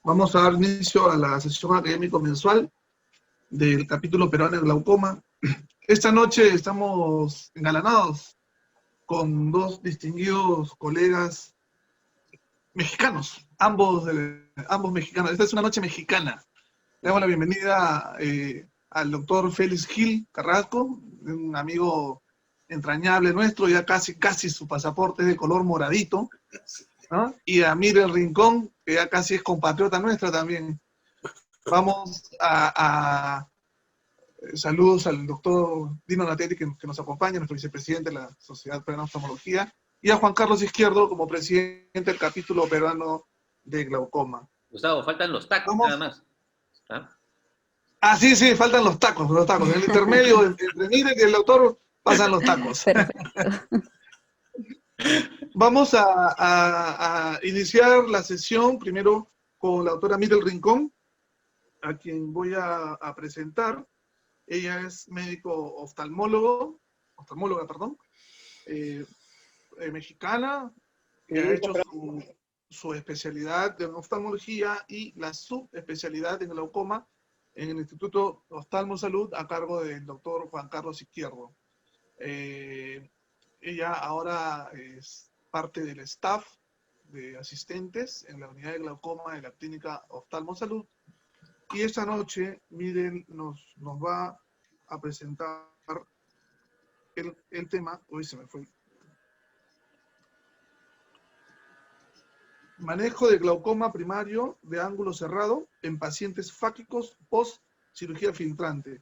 Vamos a dar inicio a la sesión académico mensual del capítulo peruano de glaucoma. Esta noche estamos engalanados con dos distinguidos colegas mexicanos, ambos mexicanos. Esta es una noche mexicana. Le damos la bienvenida al doctor Félix Gil Carrasco, un amigo entrañable nuestro, ya casi su pasaporte es de color moradito, ¿no? Y a Miriam Rincón, que ya casi es compatriota nuestra también. Vamos a saludos al doctor Dino Natelli, que nos acompaña, nuestro vicepresidente de la Sociedad Peruana de Oftalmología, y a Juan Carlos Izquierdo como presidente del capítulo peruano de glaucoma. Gustavo, faltan los tacos, nada más. Sí, faltan los tacos. En el intermedio entre Miriam y el doctor pasan los tacos. Perfecto. Vamos a iniciar la sesión primero con la doctora Miriam Rincón, a quien voy a presentar. Ella es médico oftalmóloga, mexicana, que ha hecho su especialidad en oftalmología y la subespecialidad en glaucoma en el Instituto Oftalmo Salud a cargo del doctor Juan Carlos Izquierdo. Ella ahora es parte del staff de asistentes en la unidad de glaucoma de la clínica Oftalmo Salud. Y esta noche, Miren nos va a presentar el tema, hoy se me fue. Manejo de glaucoma primario de ángulo cerrado en pacientes fáquicos post cirugía filtrante.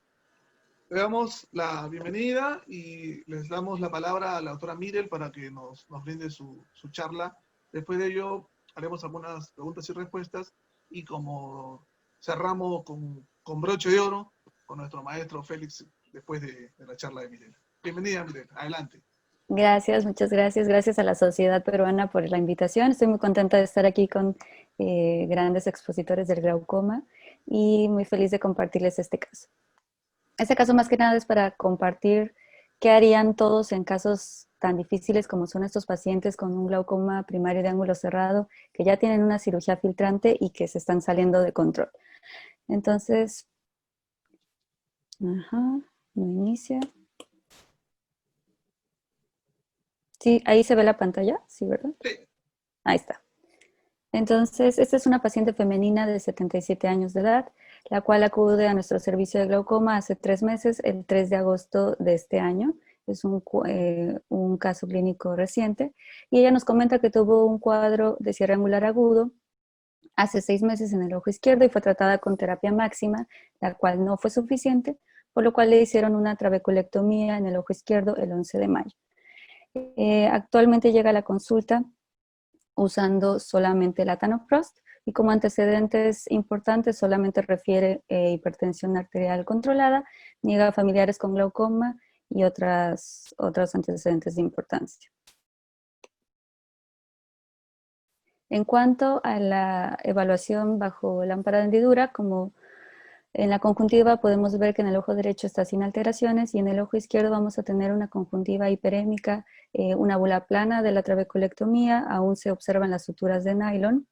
Le damos la bienvenida y les damos la palabra a la doctora Mirel para que nos brinde su charla. Después de ello haremos algunas preguntas y respuestas y como cerramos con broche de oro con nuestro maestro Félix después de la charla de Mirel. Bienvenida, Mirel. Adelante. Gracias, muchas gracias. Gracias a la Sociedad Peruana por la invitación. Estoy muy contenta de estar aquí con grandes expositores del glaucoma y muy feliz de compartirles este caso. Este caso más que nada es para compartir qué harían todos en casos tan difíciles como son estos pacientes con un glaucoma primario de ángulo cerrado que ya tienen una cirugía filtrante y que se están saliendo de control. Entonces, no inicia. Sí, ahí se ve la pantalla, ¿sí, verdad? Sí. Ahí está. Entonces, esta es una paciente femenina de 77 años de edad, la cual acude a nuestro servicio de glaucoma hace 3 meses, el 3 de agosto de este año. Es un caso clínico reciente. Y ella nos comenta que tuvo un cuadro de cierre angular agudo hace 6 meses en el ojo izquierdo y fue tratada con terapia máxima, la cual no fue suficiente, por lo cual le hicieron una trabeculectomía en el ojo izquierdo el 11 de mayo. Actualmente llega a la consulta usando solamente latanoprost y como antecedentes importantes solamente refiere hipertensión arterial controlada, niega familiares con glaucoma y otros antecedentes de importancia. En cuanto a la evaluación bajo lámpara de hendidura, como en la conjuntiva podemos ver que en el ojo derecho está sin alteraciones y en el ojo izquierdo vamos a tener una conjuntiva hiperémica, una bula plana de la trabeculectomía, aún se observan las suturas de nylon.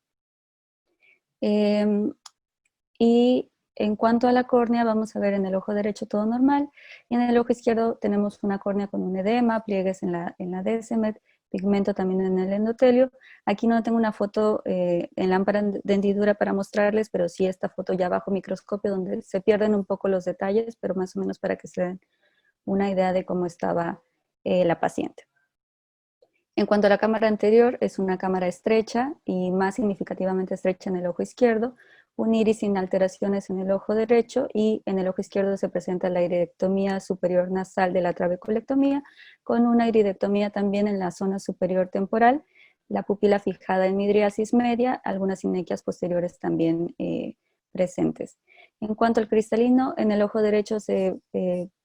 Y en cuanto a la córnea, vamos a ver en el ojo derecho todo normal y en el ojo izquierdo tenemos una córnea con un edema, pliegues en la décemet, pigmento también en el endotelio. Aquí no tengo una foto en lámpara de hendidura para mostrarles, pero sí esta foto ya bajo microscopio donde se pierden un poco los detalles, pero más o menos para que se den una idea de cómo estaba la paciente. En cuanto a la cámara anterior, es una cámara estrecha y más significativamente estrecha en el ojo izquierdo, un iris sin alteraciones en el ojo derecho y en el ojo izquierdo se presenta la iridectomía superior nasal de la trabeculectomía con una iridectomía también en la zona superior temporal, la pupila fijada en midriasis media, algunas inequias posteriores también presentes. En cuanto al cristalino, en el ojo derecho se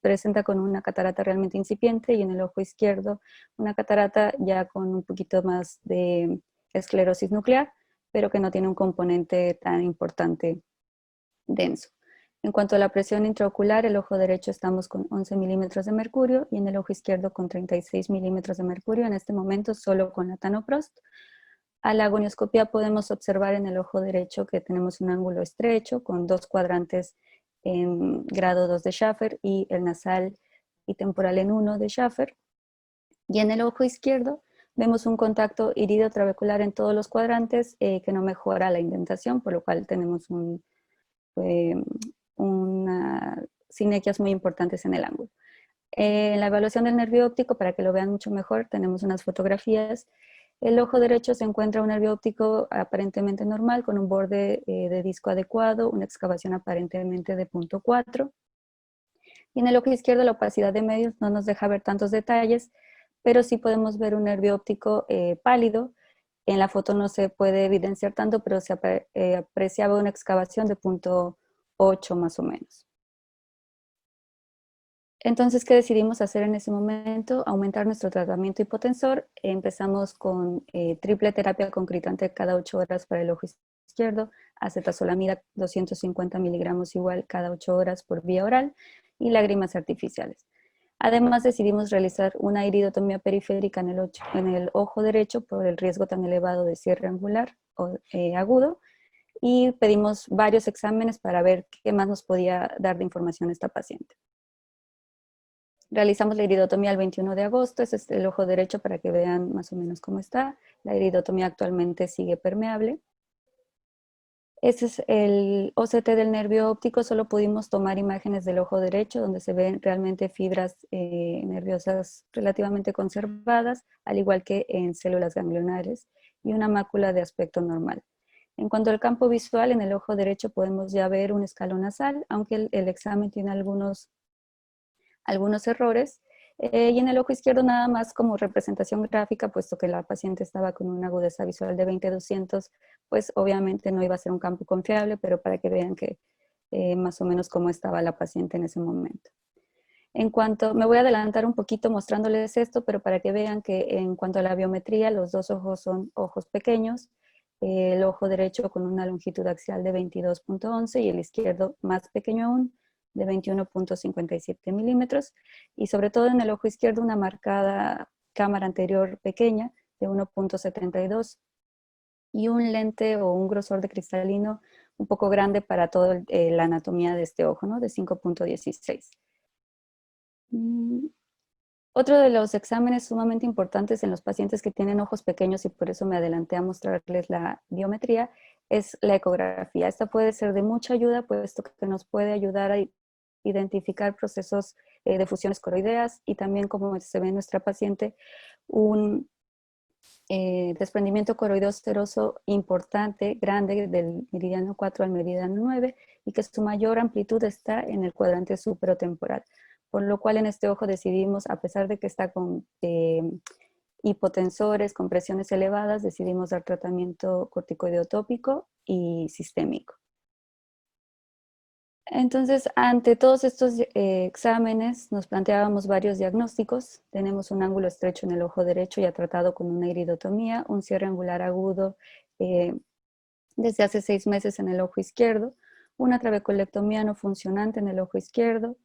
presenta con una catarata realmente incipiente y en el ojo izquierdo una catarata ya con un poquito más de esclerosis nuclear, pero que no tiene un componente tan importante denso. En cuanto a la presión intraocular, el ojo derecho estamos con 11 milímetros de mercurio y en el ojo izquierdo con 36 milímetros de mercurio, en este momento solo con latanoprost. A la gonioscopía podemos observar en el ojo derecho que tenemos un ángulo estrecho con 2 cuadrantes en grado 2 de Schaffer y el nasal y temporal en 1 de Schaffer. Y en el ojo izquierdo vemos un contacto irido-trabecular en todos los cuadrantes que no mejora la indentación, por lo cual tenemos unas sinequias muy importantes en el ángulo. En la evaluación del nervio óptico, para que lo vean mucho mejor, tenemos unas fotografías. El ojo derecho se encuentra un nervio óptico aparentemente normal, con un borde de disco adecuado, una excavación aparentemente de 0.4. Y en el ojo izquierdo la opacidad de medios no nos deja ver tantos detalles, pero sí podemos ver un nervio óptico pálido. En la foto no se puede evidenciar tanto, pero se apreciaba una excavación de 0.8 más o menos. Entonces, ¿qué decidimos hacer en ese momento? Aumentar nuestro tratamiento hipotensor. Empezamos con triple terapia concretante cada 8 horas para el ojo izquierdo, acetazolamida 250 miligramos igual cada 8 horas por vía oral y lágrimas artificiales. Además, decidimos realizar una iridotomía periférica en el ojo derecho por el riesgo tan elevado de cierre angular agudo, y pedimos varios exámenes para ver qué más nos podía dar de información esta paciente. Realizamos la iridotomía el 21 de agosto, ese es el ojo derecho para que vean más o menos cómo está. La iridotomía actualmente sigue permeable. Este es el OCT del nervio óptico, solo pudimos tomar imágenes del ojo derecho donde se ven realmente fibras nerviosas relativamente conservadas, al igual que en células ganglionares, y una mácula de aspecto normal. En cuanto al campo visual, en el ojo derecho podemos ya ver un escalón nasal, aunque el examen tiene algunos errores, y en el ojo izquierdo nada más como representación gráfica, puesto que la paciente estaba con una agudeza visual de 20-200, pues obviamente no iba a ser un campo confiable, pero para que vean que más o menos cómo estaba la paciente en ese momento. Me voy a adelantar un poquito mostrándoles esto, pero para que vean que en cuanto a la biometría, los dos ojos son ojos pequeños, el ojo derecho con una longitud axial de 22.11 y el izquierdo más pequeño aún, de 21.57 milímetros, y sobre todo en el ojo izquierdo una marcada cámara anterior pequeña de 1.72 y un lente o un grosor de cristalino un poco grande para toda la anatomía de este ojo, ¿no? De 5.16. Otro de los exámenes sumamente importantes en los pacientes que tienen ojos pequeños, y por eso me adelanté a mostrarles la biometría, es la ecografía. Esta puede ser de mucha ayuda, puesto que nos puede ayudar a identificar procesos de fusiones coroideas y también, como se ve en nuestra paciente, un desprendimiento coroideo seroso importante, grande, del meridiano 4 al meridiano 9, y que su mayor amplitud está en el cuadrante superotemporal. Por lo cual en este ojo decidimos, a pesar de que está con hipotensores, con presiones elevadas, decidimos dar tratamiento corticoideo tópico y sistémico. Entonces, ante todos estos exámenes, nos planteábamos varios diagnósticos. Tenemos un ángulo estrecho en el ojo derecho ya tratado con una iridotomía, un cierre angular agudo desde hace 6 meses en el ojo izquierdo, una trabeculectomía no funcionante en el ojo izquierdo,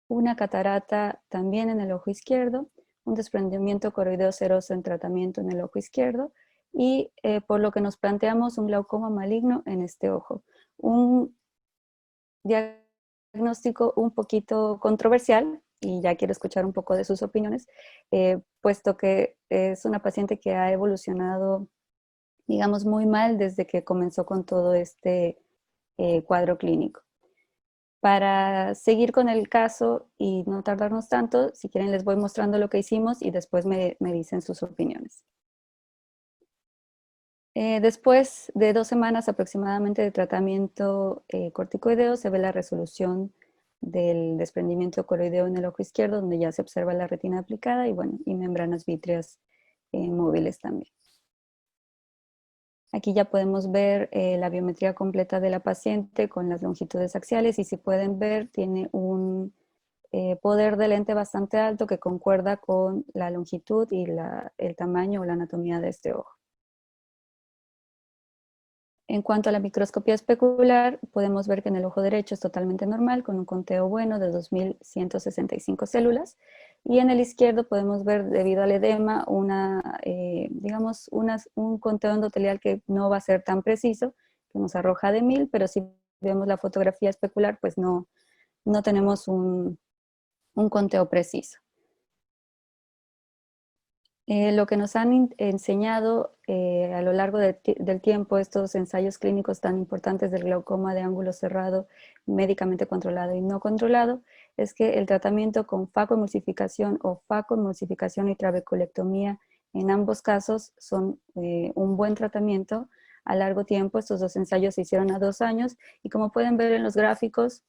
una catarata también en el ojo izquierdo, un desprendimiento coroideo seroso en tratamiento en el ojo izquierdo y por lo que nos planteamos un glaucoma maligno en este ojo. Un diagnóstico un poquito controversial, y ya quiero escuchar un poco de sus opiniones, puesto que es una paciente que ha evolucionado, digamos, muy mal desde que comenzó con todo este cuadro clínico. Para seguir con el caso y no tardarnos tanto, si quieren les voy mostrando lo que hicimos y después me dicen sus opiniones. Después de 2 semanas aproximadamente de tratamiento corticoideo, se ve la resolución del desprendimiento coroideo en el ojo izquierdo, donde ya se observa la retina aplicada y, bueno, y membranas vítreas móviles también. Aquí ya podemos ver la biometría completa de la paciente con las longitudes axiales y, si pueden ver, tiene un poder de lente bastante alto que concuerda con la longitud y el tamaño o la anatomía de este ojo. En cuanto a la microscopía especular, podemos ver que en el ojo derecho es totalmente normal, con un conteo bueno de 2.165 células, Y en el izquierdo podemos ver, debido al edema, digamos, un conteo endotelial que no va a ser tan preciso, que nos arroja de 1000, pero si vemos la fotografía especular, pues no tenemos un conteo preciso. Lo que nos han enseñado a lo largo del tiempo estos ensayos clínicos tan importantes del glaucoma de ángulo cerrado, médicamente controlado y no controlado, es que el tratamiento con facoemulsificación o facoemulsificación y trabeculectomía en ambos casos son un buen tratamiento a largo tiempo. Estos dos ensayos se hicieron a 2 años y como pueden ver en los gráficos,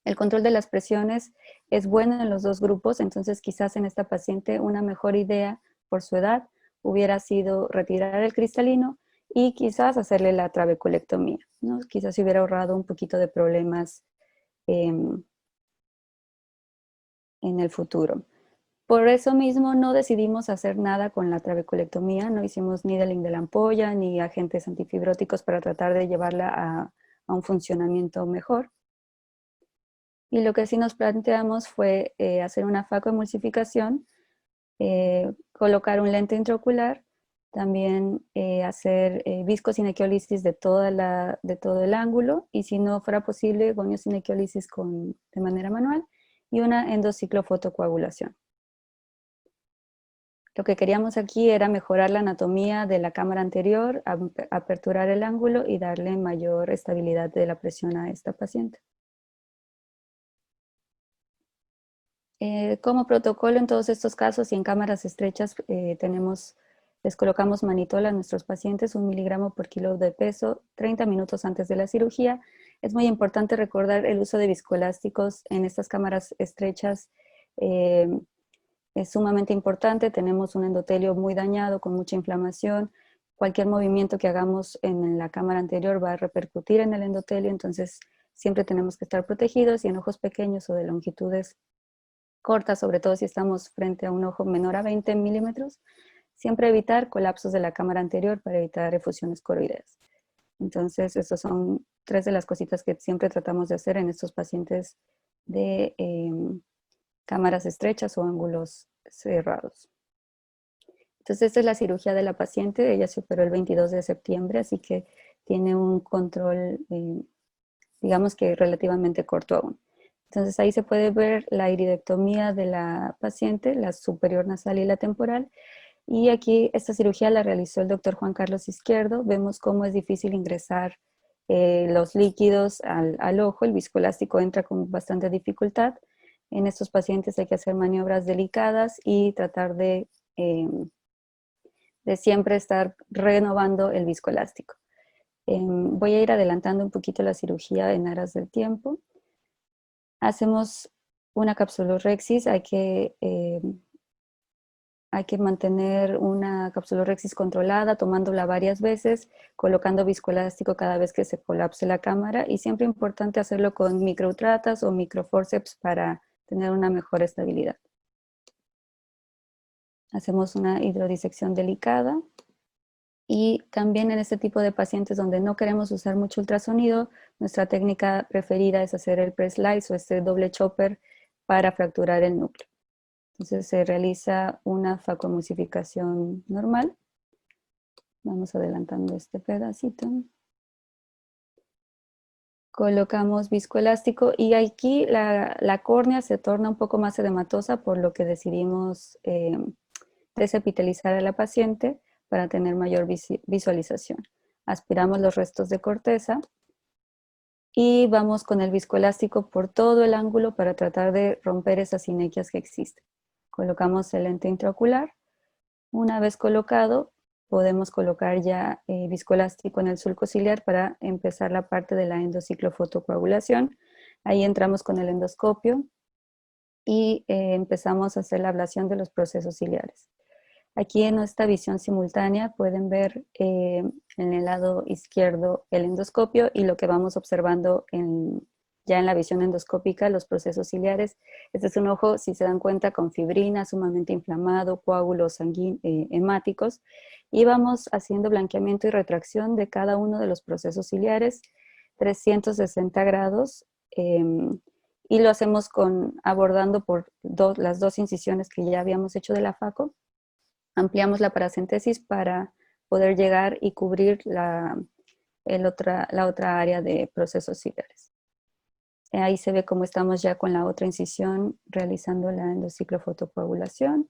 el control de las presiones es bueno en los dos grupos, entonces quizás en esta paciente una mejor idea por su edad hubiera sido retirar el cristalino y quizás hacerle la trabeculectomía, ¿no? Quizás se hubiera ahorrado un poquito de problemas en el futuro. Por eso mismo no decidimos hacer nada con la trabeculectomía, no hicimos needling de la ampolla ni agentes antifibróticos para tratar de llevarla a un funcionamiento mejor. Y lo que sí nos planteamos fue hacer una facoemulsificación, colocar un lente intraocular, también hacer viscosinequiolisis de todo el ángulo, y si no fuera posible, goniosinequiolisis de manera manual, y una endociclofotocoagulación. Lo que queríamos aquí era mejorar la anatomía de la cámara anterior, aperturar el ángulo y darle mayor estabilidad de la presión a esta paciente. Como protocolo en todos estos casos y en cámaras estrechas les colocamos manitol a nuestros pacientes, 1 miligramo por kilo de peso, 30 minutos antes de la cirugía. Es muy importante recordar el uso de viscoelásticos en estas cámaras estrechas. Es sumamente importante, tenemos un endotelio muy dañado, con mucha inflamación. Cualquier movimiento que hagamos en la cámara anterior va a repercutir en el endotelio, entonces siempre tenemos que estar protegidos, y en ojos pequeños o de longitudes cortas, sobre todo si estamos frente a un ojo menor a 20 milímetros, siempre evitar colapsos de la cámara anterior para evitar efusiones coroideas. Entonces, estas son 3 de las cositas que siempre tratamos de hacer en estos pacientes de cámaras estrechas o ángulos cerrados. Entonces, esta es la cirugía de la paciente. Ella se operó el 22 de septiembre, así que tiene un control, digamos que relativamente corto aún. Entonces ahí se puede ver la iridectomía de la paciente, la superior nasal y la temporal. Y aquí esta cirugía la realizó el doctor Juan Carlos Izquierdo. Vemos cómo es difícil ingresar los líquidos al ojo. El viscoelástico entra con bastante dificultad. En estos pacientes hay que hacer maniobras delicadas y tratar de siempre estar renovando el viscoelástico. Voy a ir adelantando un poquito la cirugía en aras del tiempo. Hacemos una capsulorhexis, hay que mantener una capsulorhexis controlada, tomándola varias veces, colocando viscoelástico cada vez que se colapse la cámara, y siempre importante hacerlo con microutratas o microforceps para tener una mejor estabilidad. Hacemos una hidrodisección delicada. Y también en este tipo de pacientes donde no queremos usar mucho ultrasonido, nuestra técnica preferida es hacer el press-slice o este doble chopper para fracturar el núcleo. Entonces se realiza una facoemulsificación normal. Vamos adelantando este pedacito. Colocamos viscoelástico y aquí la córnea se torna un poco más edematosa, por lo que decidimos desepitelizar a la paciente para tener mayor visualización. Aspiramos los restos de corteza y vamos con el viscoelástico por todo el ángulo para tratar de romper esas sinequias que existen. Colocamos el lente intraocular. Una vez colocado, podemos colocar ya viscoelástico en el sulco ciliar para empezar la parte de la endociclofotocoagulación. Ahí entramos con el endoscopio y empezamos a hacer la ablación de los procesos ciliares. Aquí en esta visión simultánea pueden ver en el lado izquierdo el endoscopio y lo que vamos observando ya en la visión endoscópica, los procesos ciliares. Este es un ojo, si se dan cuenta, con fibrina, sumamente inflamado, coágulos hemáticos, y vamos haciendo blanqueamiento y retracción de cada uno de los procesos ciliares, 360 grados, y lo hacemos abordando por las dos incisiones que ya habíamos hecho de la FACO. Ampliamos la paracentesis para poder llegar y cubrir la otra área de procesos ciliares. Ahí se ve cómo estamos ya con la otra incisión realizando la endociclofotocoagulación.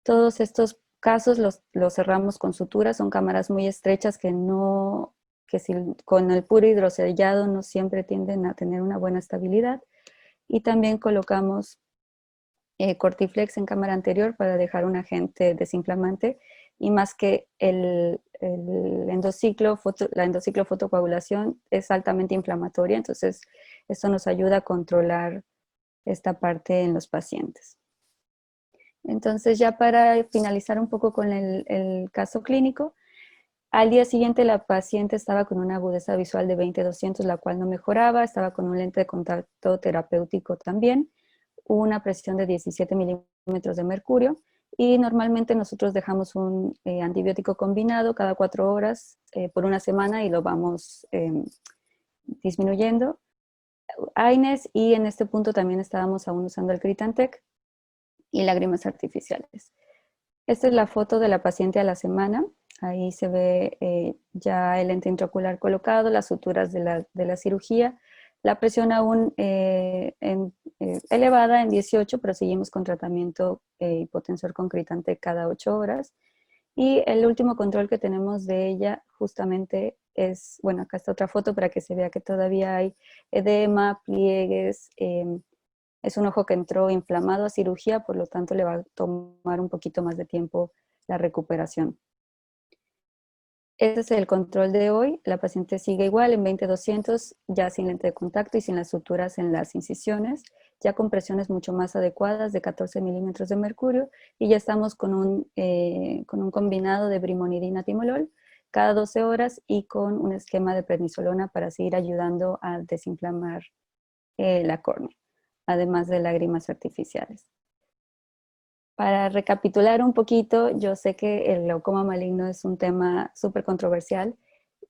Todos estos casos los cerramos con suturas, son cámaras muy estrechas que con el puro hidrosellado no siempre tienden a tener una buena estabilidad. Y también colocamos Cortiflex en cámara anterior para dejar un agente desinflamante, y más que la endociclofotocoagulación es altamente inflamatoria, entonces esto nos ayuda a controlar esta parte en los pacientes. Entonces, ya para finalizar un poco con el caso clínico, al día siguiente la paciente estaba con una agudeza visual de 20-200, la cual no mejoraba, estaba con un lente de contacto terapéutico también, una presión de 17 milímetros de mercurio, y normalmente nosotros dejamos un antibiótico combinado cada 4 horas por una semana y lo vamos disminuyendo. AINES, y en este punto también estábamos aún usando el Critantec y lágrimas artificiales. Esta es la foto de la paciente a la semana. Ahí se ve ya el lente intraocular colocado, las suturas de la cirugía, la presión aún elevada en 18, pero seguimos con tratamiento hipotensor con Critantec cada 8 horas. Y el último control que tenemos de ella justamente es, bueno, acá está otra foto para que se vea que todavía hay edema, pliegues. Es un ojo que entró inflamado a cirugía, por lo tanto le va a tomar un poquito más de tiempo la recuperación. Este es el control de hoy. La paciente sigue igual en 20-200, ya sin lente de contacto y sin las suturas en las incisiones, ya con presiones mucho más adecuadas de 14 milímetros de mercurio, y ya estamos con un combinado de brimonidina timolol cada 12 horas y con un esquema de prednisolona para seguir ayudando a desinflamar la córnea, además de lágrimas artificiales. Para recapitular un poquito, yo sé que el glaucoma maligno es un tema súper controversial,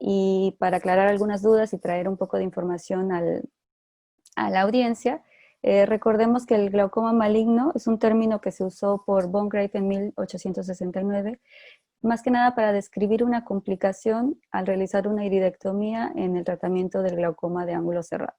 y para aclarar algunas dudas y traer un poco de información a la audiencia, recordemos que el glaucoma maligno es un término que se usó por von Graeff en 1869, más que nada para describir una complicación al realizar una iridectomía en el tratamiento del glaucoma de ángulo cerrado.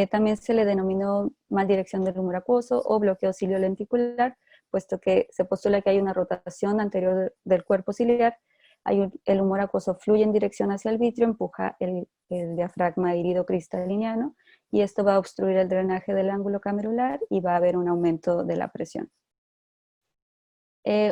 También se le denominó maldirección del humor acuoso o bloqueo ciliolenticular, puesto que se postula que hay una rotación anterior del cuerpo ciliar, el humor acuoso fluye en dirección hacia el vitrio, empuja el diafragma iridocristaliniano, y esto va a obstruir el drenaje del ángulo camerular y va a haber un aumento de la presión.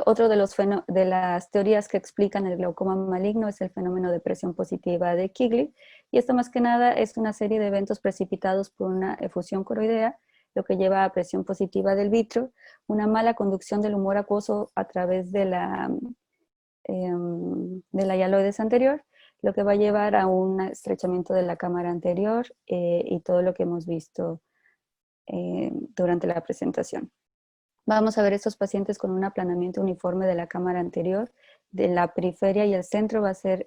Otro de las teorías que explican el glaucoma maligno es el fenómeno de presión positiva de Kigley, y esto más que nada es una serie de eventos precipitados por una efusión coroidea, lo que lleva a presión positiva del vitrio, una mala conducción del humor acuoso a través de la hialoides anterior, lo que va a llevar a un estrechamiento de la cámara anterior y todo lo que hemos visto durante la presentación. Vamos a ver estos pacientes con un aplanamiento uniforme de la cámara anterior, de la periferia y el centro va a ser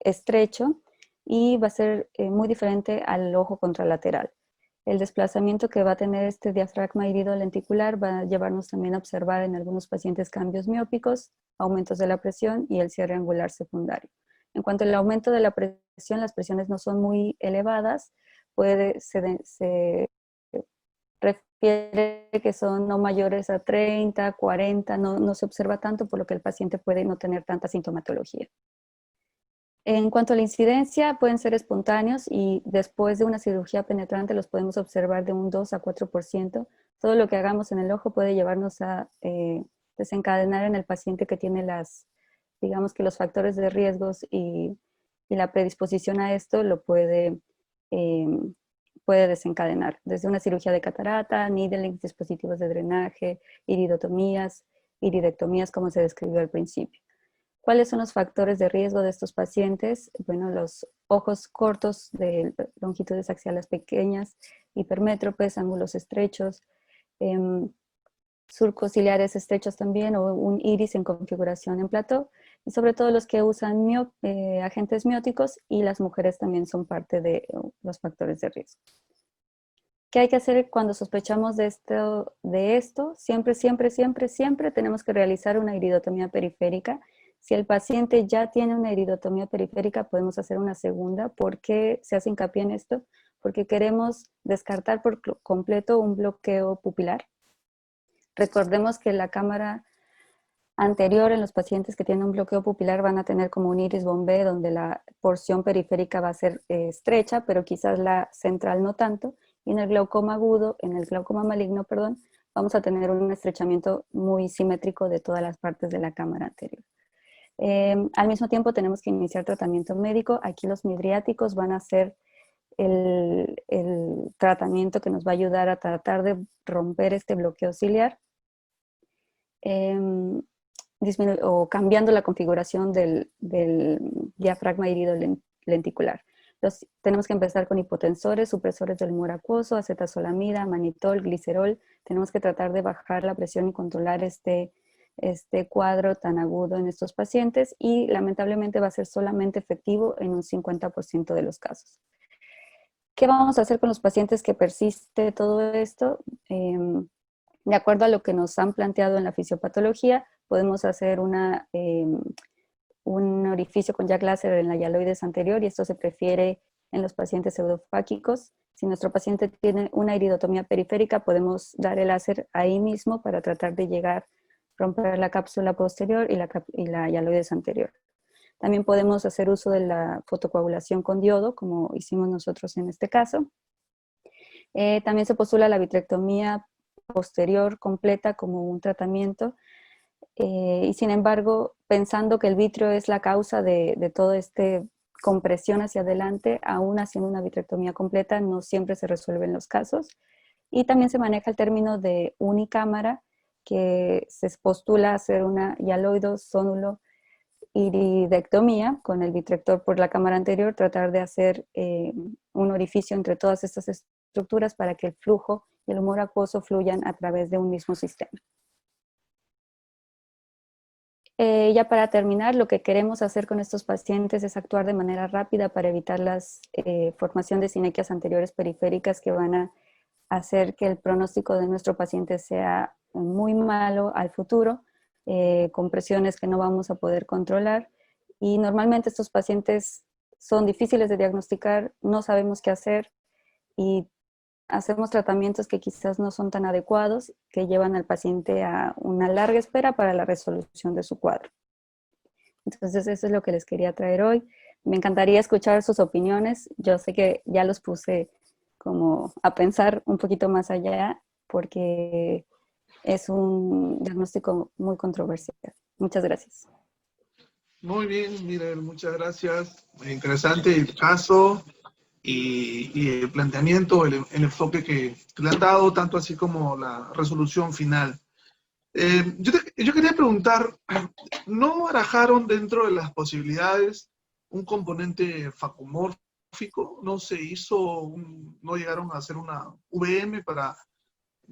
estrecho y va a ser muy diferente al ojo contralateral. El desplazamiento que va a tener este diafragma iridolenticular va a llevarnos también a observar en algunos pacientes cambios miópicos, aumentos de la presión y el cierre angular secundario. En cuanto al aumento de la presión, las presiones no son muy elevadas, se refiere que son no mayores a 30, 40, no se observa tanto, por lo que el paciente puede no tener tanta sintomatología. En cuanto a la incidencia, pueden ser espontáneos y después de una cirugía penetrante los podemos observar de un 2 a 4%. Todo lo que hagamos en el ojo puede llevarnos a desencadenar en el paciente que tiene digamos que los factores de riesgos y la predisposición a esto lo puede desencadenar. Desde una cirugía de catarata, needling, dispositivos de drenaje, iridotomías, iridectomías como se describió al principio. ¿Cuáles son los factores de riesgo de estos pacientes? Bueno, los ojos cortos de longitudes axiales pequeñas, hipermétropes, ángulos estrechos, surcos ciliares estrechos también, o un iris en configuración en plató, y sobre todo los que usan agentes mióticos, y las mujeres también son parte de los factores de riesgo. ¿Qué hay que hacer cuando sospechamos de esto? Siempre, siempre, siempre, siempre tenemos que realizar una iridotomía periférica. Si el paciente ya tiene una iridotomía periférica, podemos hacer una segunda. ¿Por qué se hace hincapié en esto? Porque queremos descartar por completo un bloqueo pupilar. Recordemos que la cámara anterior en los pacientes que tienen un bloqueo pupilar van a tener como un iris bombé donde la porción periférica va a ser estrecha, pero quizás la central no tanto. Y en el glaucoma agudo, en el glaucoma maligno, perdón, vamos a tener un estrechamiento muy simétrico de todas las partes de la cámara anterior. Al mismo tiempo tenemos que iniciar tratamiento médico. Aquí los midriáticos van a ser el tratamiento que nos va a ayudar a tratar de romper este bloqueo ciliar. O cambiando la configuración del diafragma herido lenticular. Tenemos que empezar con hipotensores, supresores del humor acuoso, acetazolamida, manitol, glicerol. Tenemos que tratar de bajar la presión y controlar este cuadro tan agudo en estos pacientes y lamentablemente va a ser solamente efectivo en un 50% de los casos. ¿Qué vamos a hacer con los pacientes que persiste todo esto? De acuerdo a lo que nos han planteado en la fisiopatología, podemos hacer un orificio con jack láser en la hialoides anterior y esto se prefiere en los pacientes pseudofáquicos. Si nuestro paciente tiene una iridotomía periférica, podemos dar el láser ahí mismo para tratar de romper la cápsula posterior y la hialoides anterior. También podemos hacer uso de la fotocoagulación con diodo, como hicimos nosotros en este caso. También se postula la vitrectomía posterior completa como un tratamiento. Y sin embargo, pensando que el vitrio es la causa de todo compresión hacia adelante, aún haciendo una vitrectomía completa no siempre se resuelven los casos. Y también se maneja el término de unicámara, que se postula hacer una hialoido sónulo iridectomía con el vitrector por la cámara anterior, tratar de hacer un orificio entre todas estas estructuras para que el flujo y el humor acuoso fluyan a través de un mismo sistema. Ya para terminar, lo que queremos hacer con estos pacientes es actuar de manera rápida para evitar la formación de sinequias anteriores periféricas que van a hacer que el pronóstico de nuestro paciente sea muy malo al futuro, con presiones que no vamos a poder controlar. Y normalmente estos pacientes son difíciles de diagnosticar, no sabemos qué hacer y hacemos tratamientos que quizás no son tan adecuados, que llevan al paciente a una larga espera para la resolución de su cuadro. Entonces eso es lo que les quería traer hoy. Me encantaría escuchar sus opiniones. Yo sé que ya los puse como a pensar un poquito más allá, porque es un diagnóstico muy controversial. Muchas gracias. Muy bien, Miguel, muchas gracias. Interesante el caso y el planteamiento, el enfoque que le han dado, tanto así como la resolución final. Yo quería preguntar, ¿no barajaron dentro de las posibilidades un componente facomórfico? ¿No se hizo, no llegaron a hacer una VM para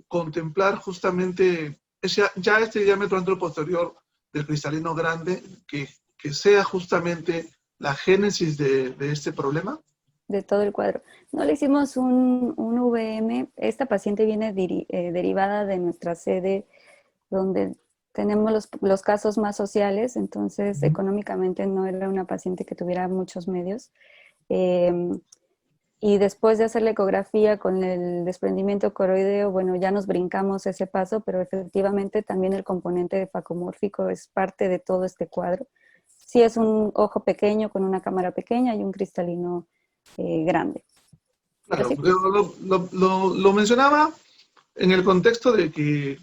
contemplar justamente ya este diámetro anteroposterior del cristalino grande, que sea justamente la génesis de este problema? De todo el cuadro. No le hicimos un VM. Esta paciente viene derivada de nuestra sede donde tenemos los casos más sociales, entonces económicamente no era una paciente que tuviera muchos medios. Y después de hacer la ecografía con el desprendimiento coroideo, bueno, ya nos brincamos ese paso, pero efectivamente también el componente facomórfico es parte de todo este cuadro. Sí es un ojo pequeño con una cámara pequeña y un cristalino grande. Claro, ¿Sí? lo mencionaba en el contexto de que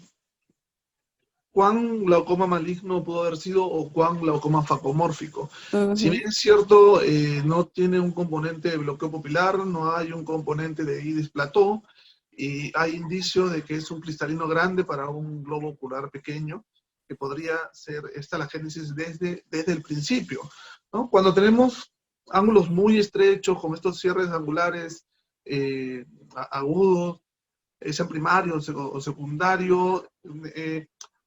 cuán glaucoma maligno pudo haber sido o cuán glaucoma facomórfico. Si bien es cierto, no tiene un componente de bloqueo pupilar, no hay un componente de iris plató, y hay indicio de que es un cristalino grande para un globo ocular pequeño, que podría ser esta la génesis desde el principio, ¿no? Cuando tenemos ángulos muy estrechos, como estos cierres angulares agudos, sean primario o secundario,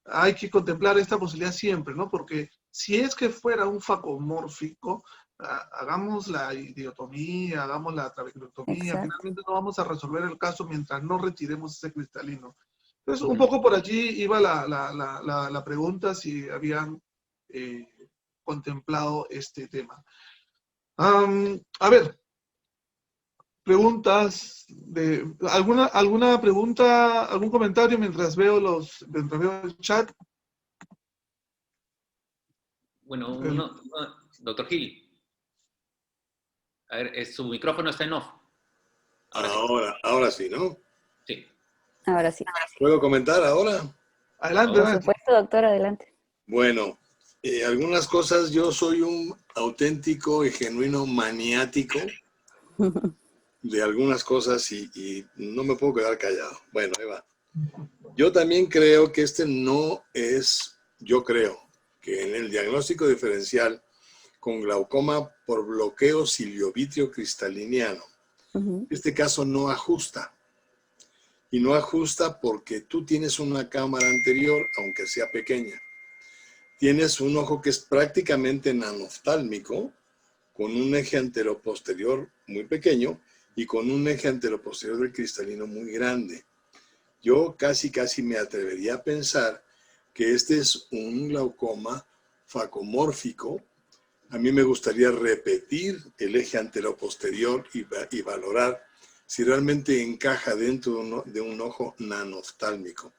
hay que contemplar esta posibilidad siempre, ¿no? Porque si es que fuera un facomórfico, hagamos la idiotomía, hagamos la trabeculectomía, Exacto. finalmente no vamos a resolver el caso mientras no retiremos ese cristalino. Entonces, un poco por allí iba la pregunta, si habían contemplado este tema. A ver, preguntas, alguna pregunta, algún comentario mientras veo el chat. Bueno, doctor Gil, a ver, su micrófono está en off. Ahora sí, ¿no? Sí. Ahora sí. ¿Puedo comentar ahora? Adelante, Por adelante. supuesto, doctor, adelante. Bueno, algunas cosas, yo soy un auténtico y genuino maniático de algunas cosas y no me puedo quedar callado. Bueno, ahí va. Yo también creo que yo creo que en el diagnóstico diferencial con glaucoma por bloqueo ciliovitrio cristaliniano, este caso no ajusta. Y no ajusta porque tú tienes una cámara anterior, aunque sea pequeña. Tienes un ojo que es prácticamente nanoftálmico, con un eje anteroposterior muy pequeño y con un eje anteroposterior del cristalino muy grande. Yo casi me atrevería a pensar que este es un glaucoma facomórfico. A mí me gustaría repetir el eje anteroposterior y valorar si realmente encaja dentro de un ojo nanoftálmico.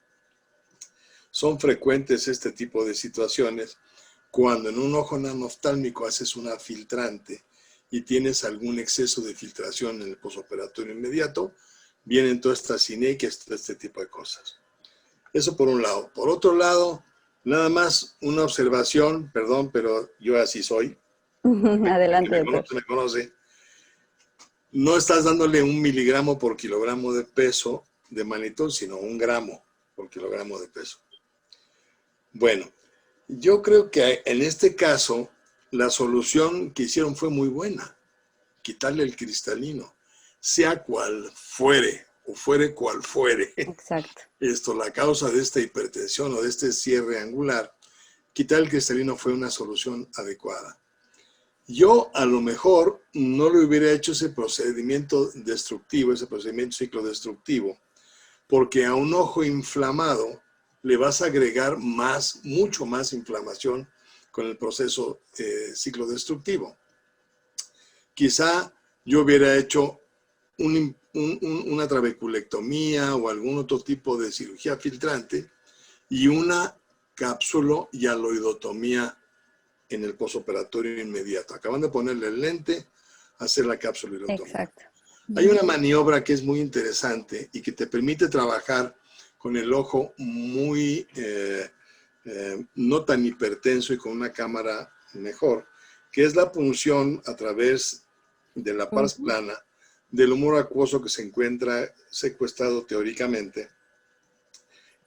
Son frecuentes este tipo de situaciones cuando en un ojo nanoftálmico haces una filtrante y tienes algún exceso de filtración en el posoperatorio inmediato, vienen todas estas cinequias, este tipo de cosas. Eso por un lado. Por otro lado, nada más una observación, perdón, pero yo así soy. Adelante, doctor. Me conoce. No estás dándole 1 miligramo por kilogramo de peso de mannitol, sino 1 gramo por kilogramo de peso. Bueno, yo creo que en este caso la solución que hicieron fue muy buena. Quitarle el cristalino, sea cual fuere o fuere cual fuere. Exacto. La causa de esta hipertensión o de este cierre angular, quitar el cristalino fue una solución adecuada. Yo a lo mejor no le hubiera hecho ese procedimiento destructivo, ese procedimiento ciclodestructivo, porque a un ojo inflamado le vas a agregar mucho más inflamación con el proceso ciclodestructivo. Quizá yo hubiera hecho una trabeculectomía o algún otro tipo de cirugía filtrante y una cápsulo y aloidotomía en el posoperatorio inmediato. Acaban de ponerle el lente, hacer la cápsula y aloidotomía. Exacto. Hay una maniobra que es muy interesante y que te permite trabajar con el ojo muy no tan hipertenso y con una cámara mejor, que es la punción a través de la pars plana del humor acuoso que se encuentra secuestrado teóricamente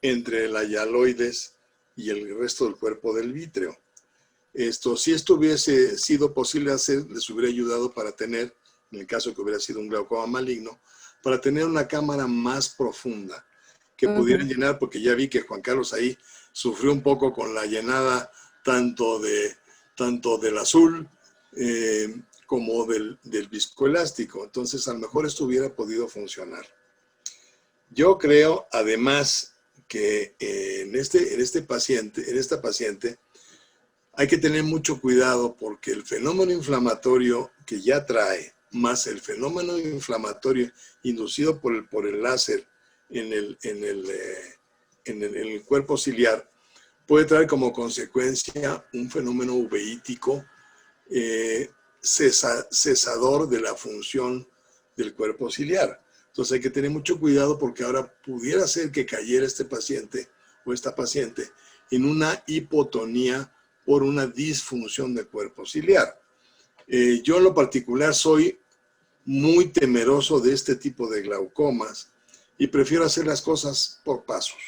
entre la hialoides y el resto del cuerpo del vítreo. Si esto hubiese sido posible hacer, les hubiera ayudado para tener, en el caso que hubiera sido un glaucoma maligno, para tener una cámara más profunda que pudieran llenar, porque ya vi que Juan Carlos ahí sufrió un poco con la llenada tanto del azul como del viscoelástico. Entonces, a lo mejor esto hubiera podido funcionar. Yo creo, además, que en esta paciente, hay que tener mucho cuidado porque el fenómeno inflamatorio que ya trae, más el fenómeno inflamatorio inducido por el láser en el cuerpo ciliar, puede traer como consecuencia un fenómeno uveítico cesador de la función del cuerpo ciliar. Entonces hay que tener mucho cuidado porque ahora pudiera ser que cayera este paciente o esta paciente en una hipotonía por una disfunción del cuerpo ciliar. Yo en lo particular soy muy temeroso de este tipo de glaucomas y prefiero hacer las cosas por pasos.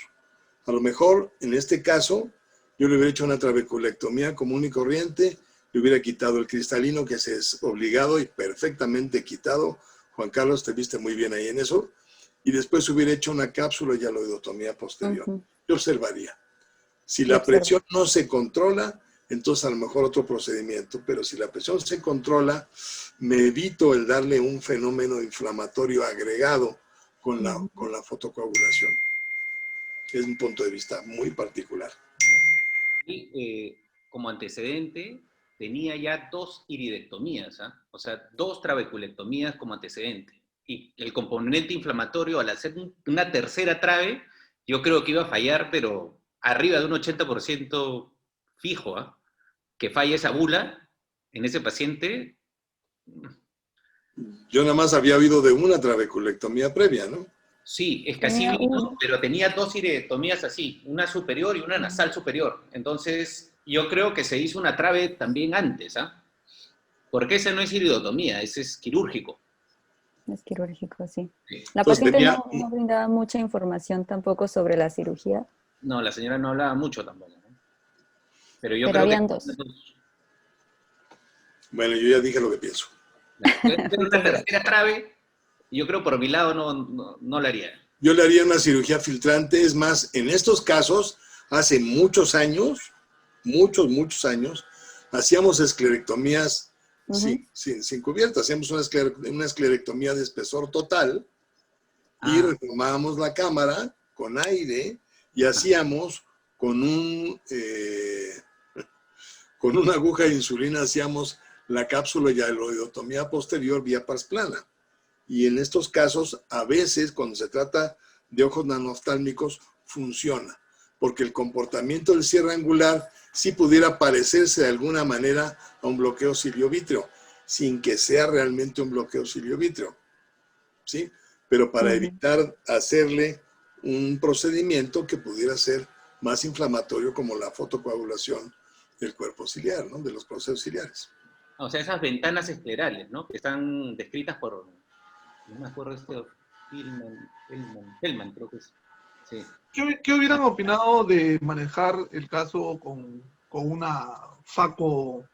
A lo mejor, en este caso, yo le hubiera hecho una trabeculectomía común y corriente, le hubiera quitado el cristalino, que es obligado y perfectamente quitado. Juan Carlos, te viste muy bien ahí en eso. Y después hubiera hecho una cápsula y aloidotomía posterior. Yo observaría. Si la presión no se controla, entonces a lo mejor otro procedimiento, pero si la presión se controla, me evito el darle un fenómeno inflamatorio agregado con la fotocoagulación. Es un punto de vista muy particular. Y como antecedente, tenía ya 2 iridectomías, ¿ah? O sea, 2 trabeculectomías como antecedente. Y el componente inflamatorio, al hacer una tercera trave, yo creo que iba a fallar, pero arriba de un 80% fijo, ¿ah? Que falle esa bula en ese paciente. Yo nada más había oído de una trabeculectomía previa, ¿no? Sí, es que así Tenía vino, uno. pero tenía 2 iridectomías así, una superior y una nasal superior. Entonces, yo creo que se hizo una trave también antes, ¿ah? Porque esa no es iridotomía, ese es quirúrgico. Es quirúrgico, sí. Sí. La Entonces paciente tenía, no brindaba mucha información tampoco sobre la cirugía, No, la señora no hablaba mucho tampoco, ¿no? Pero yo pero creo que... habían 2. bueno, yo ya dije lo que pienso. Puede ser una Muchas gracias. tercera trave, y yo creo por mi lado no la haría. Yo le haría una cirugía filtrante, es más, en estos casos, hace muchos años, muchos años, hacíamos esclerectomías sin cubierta, hacíamos una esclerectomía de espesor total y reformábamos la cámara con aire y hacíamos con con una aguja de insulina, hacíamos la cápsula y aloidotomía posterior vía pars plana. Y en estos casos, a veces, cuando se trata de ojos nanoftálmicos, funciona, porque el comportamiento del cierre angular sí pudiera parecerse de alguna manera a un bloqueo ciliovítreo, sin que sea realmente un bloqueo ciliovítreo, ¿sí? Pero para evitar hacerle un procedimiento que pudiera ser más inflamatorio, como la fotocoagulación del cuerpo ciliar, ¿no? De los procesos ciliares. O sea, esas ventanas esclerales, ¿no? Que están descritas por... No me acuerdo Hellman, creo que es. Sí. ¿Qué hubieran opinado de manejar el caso con una FACO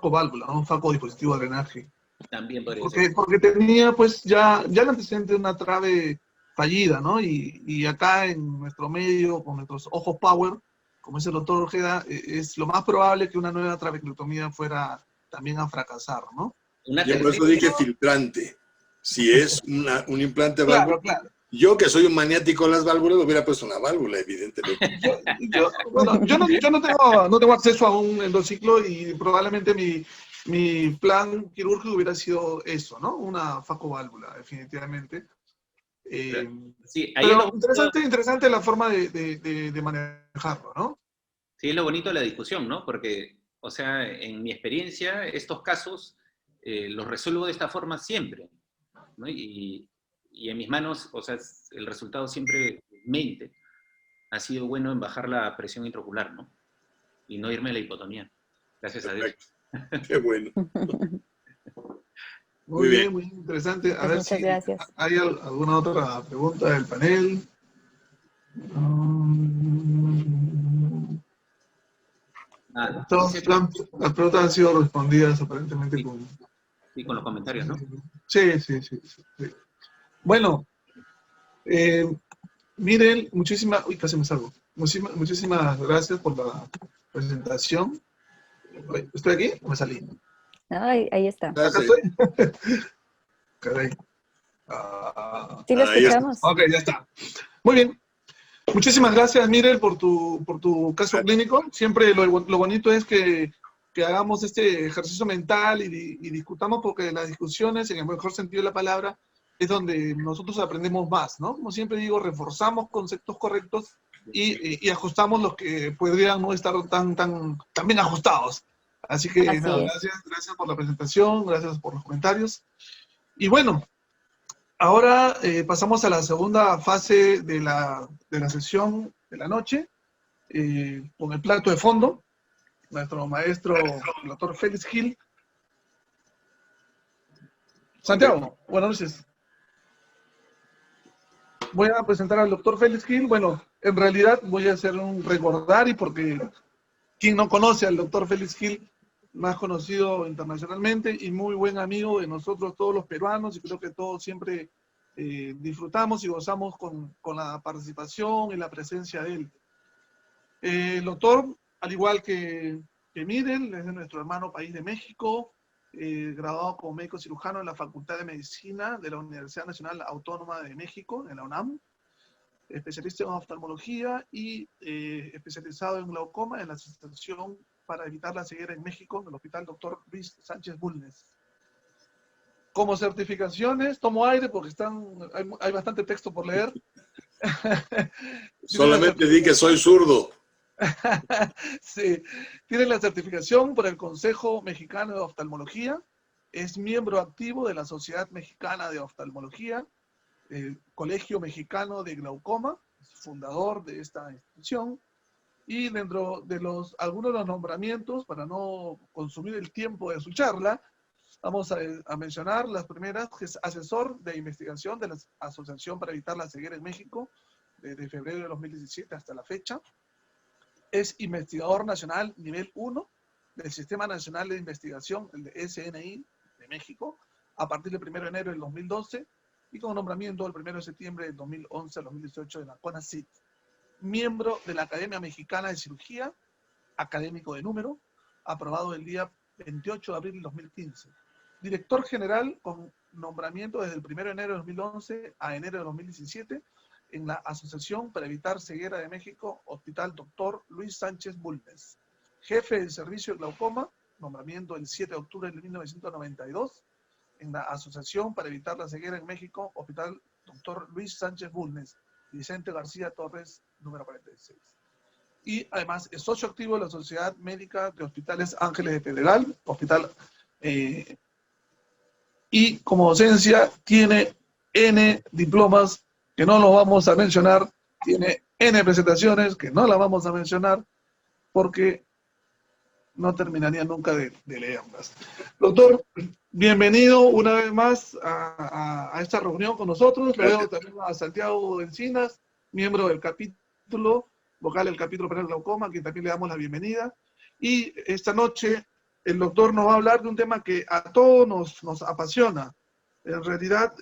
válvula, ¿no? Un FACO dispositivo de drenaje? También podría ser. Porque tenía pues ya el antecedente de una trave fallida, ¿no? Y acá en nuestro medio, con nuestros ojos power, como dice el doctor Ojeda, es lo más probable que una nueva trabeculectomía fuera también a fracasar, ¿no? Una Yo por eso tercera... dije filtrante. Si es un implante válvula, Claro. yo que soy un maniático de las válvulas, hubiera puesto una válvula, evidentemente. Yo no tengo acceso a un endociclo y probablemente mi plan quirúrgico hubiera sido eso, ¿no? Una facoválvula, definitivamente. Sí, ahí Pero interesante la forma de manejarlo, ¿no? sí, es lo bonito de la discusión, ¿no? Porque, o sea, en mi experiencia, estos casos los resuelvo de esta forma siempre, ¿no? Y en mis manos, o sea, el resultado siempre mente ha sido bueno en bajar la presión intraocular, ¿no? Y no irme a la hipotonía. Gracias a Dios. Qué bueno. Muy bien, muy interesante. A Pues ver muchas si gracias. hay alguna otra pregunta del panel. Las preguntas han sido respondidas aparentemente con... Sí, con los comentarios, ¿no? Sí. Bueno, miren, casi me salgo. Muchísimas gracias por la presentación. ¿Estoy aquí o me salí? Ahí está. ¿Acá estoy? Caray. Sí, lo Ahí está. escuchamos. Ok, ya está. Muy bien. Muchísimas gracias, Mirel, por tu caso clínico. Siempre lo bonito es que hagamos este ejercicio mental y discutamos, porque las discusiones, en el mejor sentido de la palabra, es donde nosotros aprendemos más, ¿no? Como siempre digo, reforzamos conceptos correctos y ajustamos los que podrían no estar tan bien ajustados. Así que, Así nada, es. gracias por la presentación, gracias por los comentarios. Y bueno, ahora pasamos a la segunda fase de la sesión de la noche, con el plato de fondo, nuestro maestro, el doctor Félix Gil. Santiago, buenas noches. Voy a presentar al doctor Félix Gil. Bueno, en realidad voy a hacer un recordar, y porque quien no conoce al doctor Félix Gil, más conocido internacionalmente y muy buen amigo de nosotros todos los peruanos, y creo que todos siempre disfrutamos y gozamos con la participación y la presencia de él. El doctor, al igual que Mirel es de nuestro hermano país de México, graduado como médico cirujano en la Facultad de Medicina de la Universidad Nacional Autónoma de México, en la UNAM, especialista en oftalmología y especializado en glaucoma en la Asociación para Evitar la Ceguera en México, en el Hospital Dr. Luis Sánchez Bulnes. Como certificaciones, tomo aire porque hay bastante texto por leer. Solamente di que soy zurdo. Sí, tiene la certificación por el Consejo Mexicano de Oftalmología, es miembro activo de la Sociedad Mexicana de Oftalmología, el Colegio Mexicano de Glaucoma, es fundador de esta institución, y dentro de algunos de los nombramientos, para no consumir el tiempo de su charla, vamos a mencionar las primeras, que es asesor de investigación de la Asociación para Evitar la Ceguera en México, desde febrero de 2017 hasta la fecha. Es investigador nacional nivel 1 del Sistema Nacional de Investigación, el de SNI de México, a partir del 1 de enero del 2012 y con nombramiento el 1 de septiembre del 2011 al 2018 de la CONACYT. Miembro de la Academia Mexicana de Cirugía, académico de número, aprobado el día 28 de abril del 2015. Director general con nombramiento desde el 1 de enero de 2011 a enero de 2017 en la Asociación para Evitar Ceguera de México, Hospital Dr. Luis Sánchez Bulnes. Jefe del Servicio de Glaucoma, nombramiento el 7 de octubre de 1992 en la Asociación para Evitar la Ceguera en México, Hospital Dr. Luis Sánchez Bulnes, Vicente García Torres, número 46. Y además es socio activo de la Sociedad Médica de Hospitales Ángeles de Pedregal, hospital, y como docencia tiene N diplomas que no los vamos a mencionar, tiene N presentaciones que no las vamos a mencionar porque no terminaría nunca de leerlas. Doctor, bienvenido una vez más a esta reunión con nosotros. Le veo también a Santiago Encinas, miembro del capítulo, vocal del capítulo penal glaucoma, a quien también le damos la bienvenida. Y esta noche el doctor nos va a hablar de un tema que a todos nos apasiona. En realidad,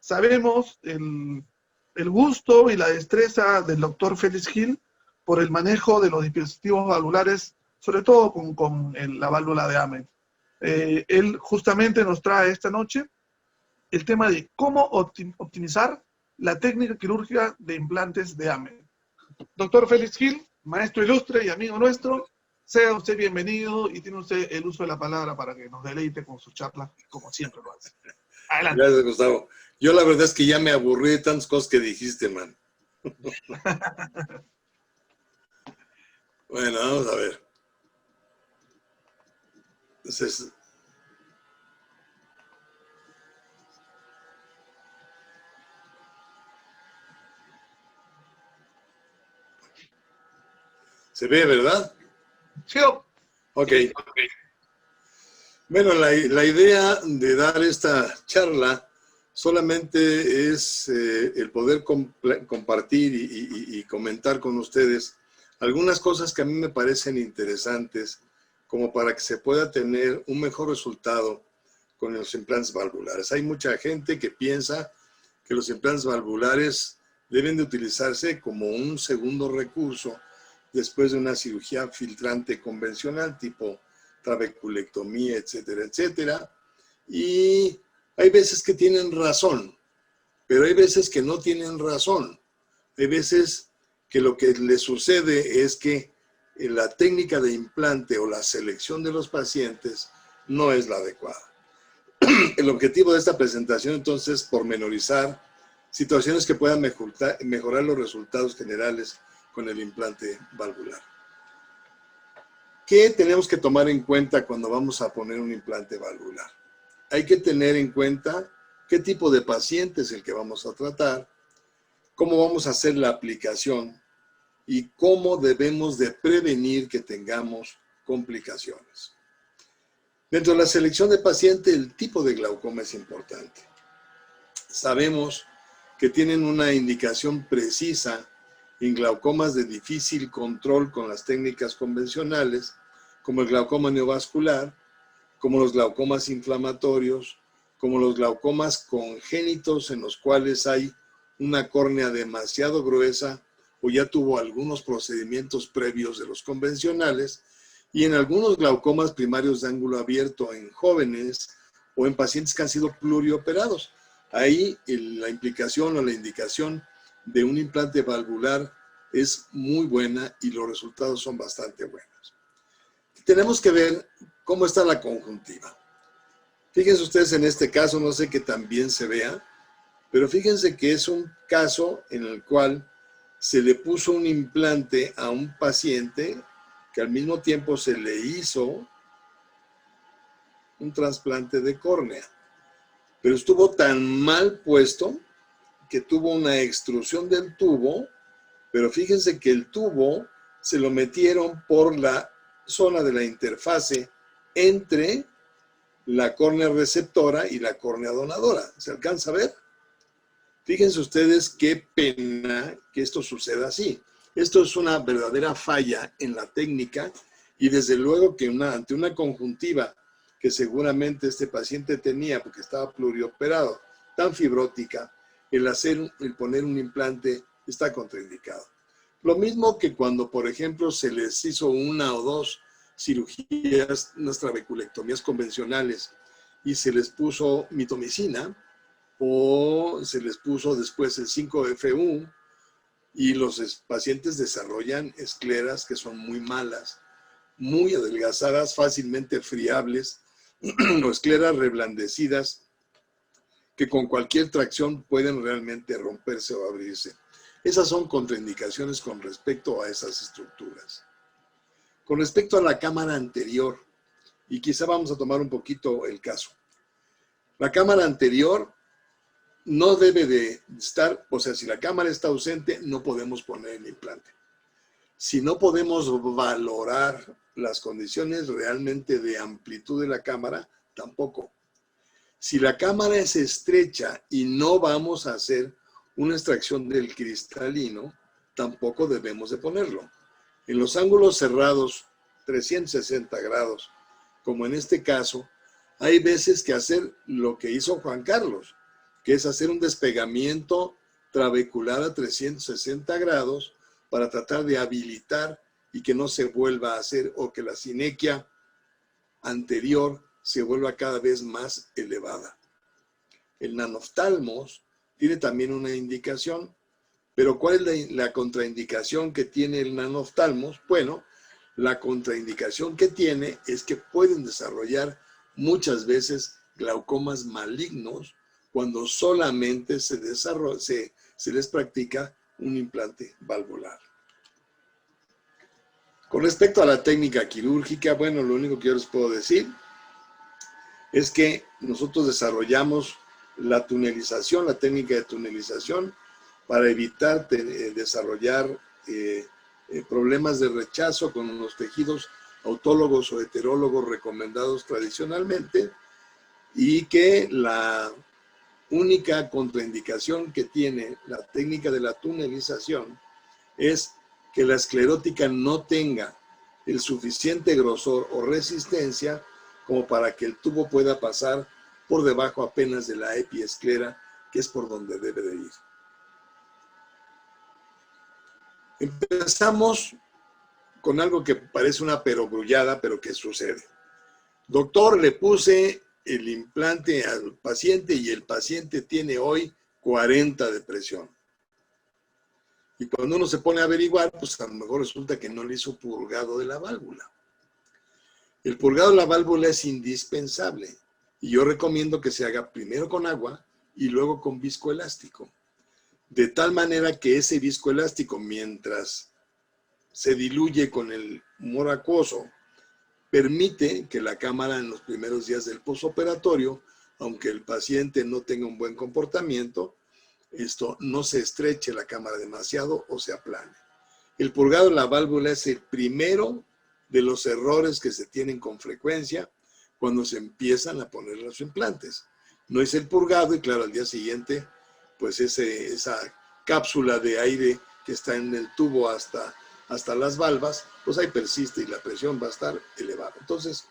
sabemos el gusto y la destreza del doctor Félix Gil por el manejo de los dispositivos valvulares, sobre todo con la válvula de Ahmed. Él justamente nos trae esta noche el tema de cómo optimizar la técnica quirúrgica de implantes de Ahmed. Doctor Félix Gil, maestro ilustre y amigo nuestro, sea usted bienvenido y tiene usted el uso de la palabra para que nos deleite con su charla, como siempre lo hace. Adelante. Gracias, Gustavo. Yo la verdad es que ya me aburrí de tantas cosas que dijiste, man. Bueno, vamos a ver. Entonces, ¿se ve, verdad? Sí. Ok. Bueno, la idea de dar esta charla solamente es el poder compartir y comentar con ustedes algunas cosas que a mí me parecen interesantes como para que se pueda tener un mejor resultado con los implantes valvulares. Hay mucha gente que piensa que los implantes valvulares deben de utilizarse como un segundo recurso después de una cirugía filtrante convencional tipo trabeculectomía, etcétera, etcétera. Y hay veces que tienen razón, pero hay veces que no tienen razón. Hay veces que lo que les sucede es que la técnica de implante o la selección de los pacientes no es la adecuada. El objetivo de esta presentación entonces es pormenorizar situaciones que puedan mejorar los resultados generales con el implante valvular. ¿Qué tenemos que tomar en cuenta cuando vamos a poner un implante valvular? Hay que tener en cuenta qué tipo de paciente es el que vamos a tratar, cómo vamos a hacer la aplicación y cómo debemos de prevenir que tengamos complicaciones. Dentro de la selección de paciente, el tipo de glaucoma es importante. Sabemos que tienen una indicación precisa en glaucomas de difícil control con las técnicas convencionales, como el glaucoma neovascular, como los glaucomas inflamatorios, como los glaucomas congénitos en los cuales hay una córnea demasiado gruesa o ya tuvo algunos procedimientos previos de los convencionales, y en algunos glaucomas primarios de ángulo abierto en jóvenes o en pacientes que han sido plurioperados. Ahí la implicación o la indicación de un implante valvular es muy buena y los resultados son bastante buenos. Tenemos que ver cómo está la conjuntiva. Fíjense ustedes en este caso, no sé que también se vea, pero fíjense que es un caso en el cual se le puso un implante a un paciente que al mismo tiempo se le hizo un trasplante de córnea. Pero estuvo tan mal puesto que tuvo una extrusión del tubo, pero fíjense que el tubo se lo metieron por la zona de la interfase entre la córnea receptora y la córnea donadora. ¿Se alcanza a ver? Fíjense ustedes qué pena que esto suceda así. Esto es una verdadera falla en la técnica y desde luego que ante una conjuntiva que seguramente este paciente tenía porque estaba plurioperado, tan fibrótica, el poner un implante está contraindicado. Lo mismo que cuando, por ejemplo, se les hizo una o dos cirugías, unas trabeculectomías convencionales y se les puso mitomicina o se les puso después el 5-FU y los pacientes desarrollan escleras que son muy malas, muy adelgazadas, fácilmente friables o escleras reblandecidas que con cualquier tracción pueden realmente romperse o abrirse. Esas son contraindicaciones con respecto a esas estructuras. Con respecto a la cámara anterior, y quizá vamos a tomar un poquito el caso. La cámara anterior no debe de estar, o sea, si la cámara está ausente, no podemos poner el implante. Si no podemos valorar las condiciones realmente de amplitud de la cámara, tampoco. Si la cámara es estrecha y no vamos a hacer una extracción del cristalino, tampoco debemos de ponerlo. En los ángulos cerrados, 360 grados, como en este caso, hay veces que hacer lo que hizo Juan Carlos, que es hacer un despegamiento trabecular a 360 grados para tratar de habilitar y que no se vuelva a hacer o que la sinequia anterior se vuelva cada vez más elevada. El nanoftalmos tiene también una indicación, pero ¿cuál es la contraindicación que tiene el nanoftalmos? Bueno, la contraindicación que tiene es que pueden desarrollar muchas veces glaucomas malignos cuando solamente se les practica un implante valvular. Con respecto a la técnica quirúrgica, bueno, lo único que yo les puedo decir es que nosotros desarrollamos la tunelización, la técnica de tunelización, para evitar desarrollar problemas de rechazo con los tejidos autólogos o heterólogos recomendados tradicionalmente, y que la única contraindicación que tiene la técnica de la tunelización es que la esclerótica no tenga el suficiente grosor o resistencia como para que el tubo pueda pasar por debajo apenas de la epiesclera, que es por donde debe de ir. Empezamos con algo que parece una perogrullada, pero que sucede. Doctor, le puse el implante al paciente y el paciente tiene hoy 40 de presión. Y cuando uno se pone a averiguar, pues a lo mejor resulta que no le hizo purgado de la válvula. El purgado de la válvula es indispensable y yo recomiendo que se haga primero con agua y luego con viscoelástico. De tal manera que ese viscoelástico, mientras se diluye con el humor acuoso, permite que la cámara en los primeros días del postoperatorio, aunque el paciente no tenga un buen comportamiento, esto no se estreche la cámara demasiado o se aplane. El purgado de la válvula es el primero de los errores que se tienen con frecuencia cuando se empiezan a poner los implantes. No es el purgado y claro, al día siguiente, pues esa cápsula de aire que está en el tubo hasta las valvas, pues ahí persiste y la presión va a estar elevada. Entonces,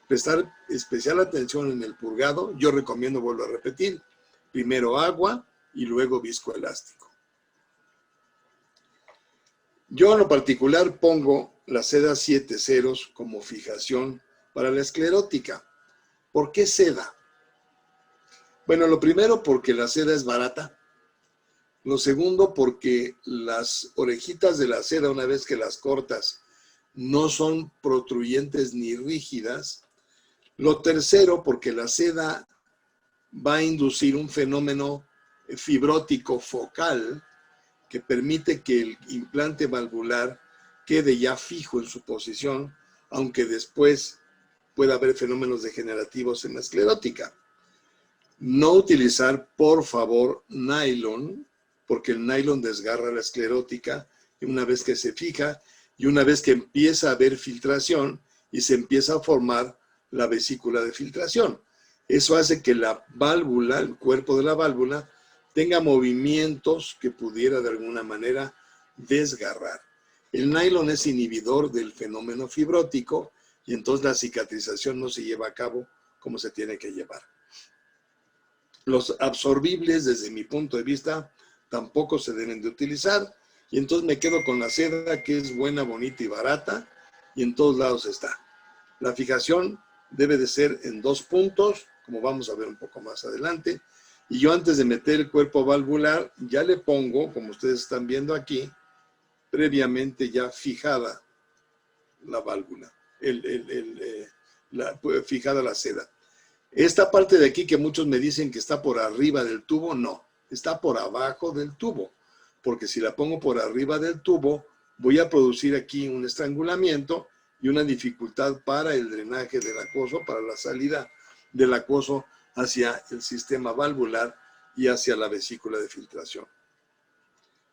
prestar especial atención en el purgado. Yo recomiendo, vuelvo a repetir, primero agua y luego viscoelástico. Yo en lo particular pongo la seda 7 ceros como fijación para la esclerótica. ¿Por qué seda? Bueno, lo primero porque la seda es barata. Lo segundo porque las orejitas de la seda, una vez que las cortas, no son protruyentes ni rígidas. Lo tercero porque la seda va a inducir un fenómeno fibrótico focal que permite que el implante valvular quede ya fijo en su posición, aunque después pueda haber fenómenos degenerativos en la esclerótica. No utilizar, por favor, nylon, porque el nylon desgarra la esclerótica una vez que se fija y una vez que empieza a haber filtración y se empieza a formar la vesícula de filtración. Eso hace que la válvula, el cuerpo de la válvula, tenga movimientos que pudiera de alguna manera desgarrar. El nylon es inhibidor del fenómeno fibrótico y entonces la cicatrización no se lleva a cabo como se tiene que llevar. Los absorbibles, desde mi punto de vista, tampoco se deben de utilizar y entonces me quedo con la seda, que es buena, bonita y barata, y en todos lados está. La fijación debe de ser en 2 puntos, como vamos a ver un poco más adelante, y yo antes de meter el cuerpo valvular ya le pongo, como ustedes están viendo aquí, previamente ya fijada la válvula, fijada la seda. Esta parte de aquí que muchos me dicen que está por arriba del tubo, no, está por abajo del tubo, porque si la pongo por arriba del tubo, voy a producir aquí un estrangulamiento y una dificultad para el drenaje del acuoso, para la salida del acuoso hacia el sistema valvular y hacia la vesícula de filtración.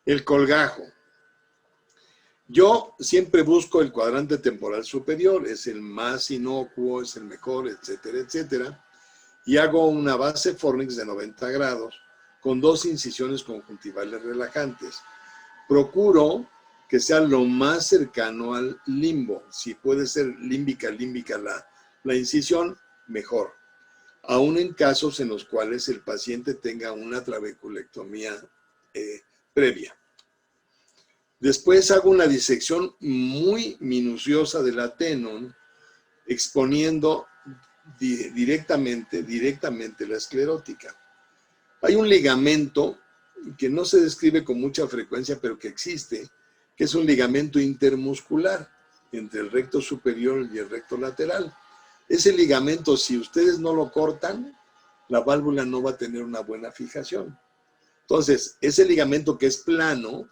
El colgajo. Yo siempre busco el cuadrante temporal superior, es el más inocuo, es el mejor, etcétera, etcétera. Y hago una base fornix de 90 grados con 2 incisiones conjuntivales relajantes. Procuro que sea lo más cercano al limbo. Si puede ser límbica la incisión, mejor. Aún en casos en los cuales el paciente tenga una trabeculectomía previa. Después hago una disección muy minuciosa del atenon, exponiendo directamente la esclerótica. Hay un ligamento que no se describe con mucha frecuencia, pero que existe, que es un ligamento intermuscular entre el recto superior y el recto lateral. Ese ligamento, si ustedes no lo cortan, la válvula no va a tener una buena fijación. Entonces, ese ligamento que es plano,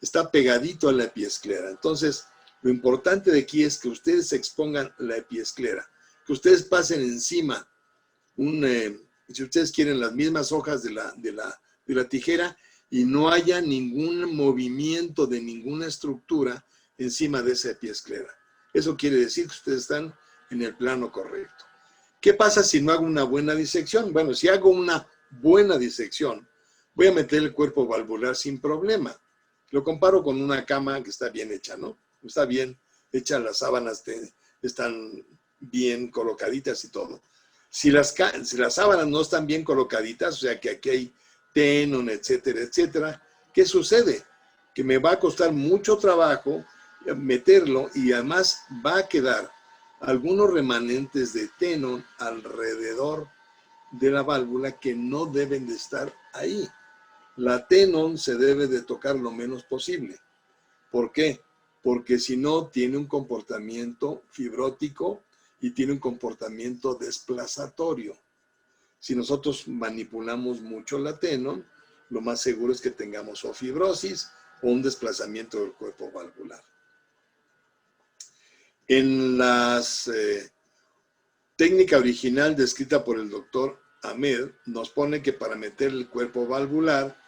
está pegadito a la epiesclera. Entonces, lo importante de aquí es que ustedes expongan la epiesclera, que ustedes pasen encima, si ustedes quieren, las mismas hojas de la tijera y no haya ningún movimiento de ninguna estructura encima de esa epiesclera. Eso quiere decir que ustedes están en el plano correcto. ¿Qué pasa si no hago una buena disección? Bueno, si hago una buena disección, voy a meter el cuerpo valvular sin problema. Lo comparo con una cama que está bien hecha, ¿no? Está bien hecha, las sábanas están bien colocaditas y todo. Si las sábanas no están bien colocaditas, o sea que aquí hay tenon, etcétera, etcétera, ¿qué sucede? Que me va a costar mucho trabajo meterlo y además va a quedar algunos remanentes de tenon alrededor de la válvula que no deben de estar ahí. La tenon se debe de tocar lo menos posible. ¿Por qué? Porque si no, tiene un comportamiento fibrótico y tiene un comportamiento desplazatorio. Si nosotros manipulamos mucho la tenon, lo más seguro es que tengamos o fibrosis o un desplazamiento del cuerpo valvular. En la técnica original descrita por el doctor Ahmed, nos pone que para meter el cuerpo valvular,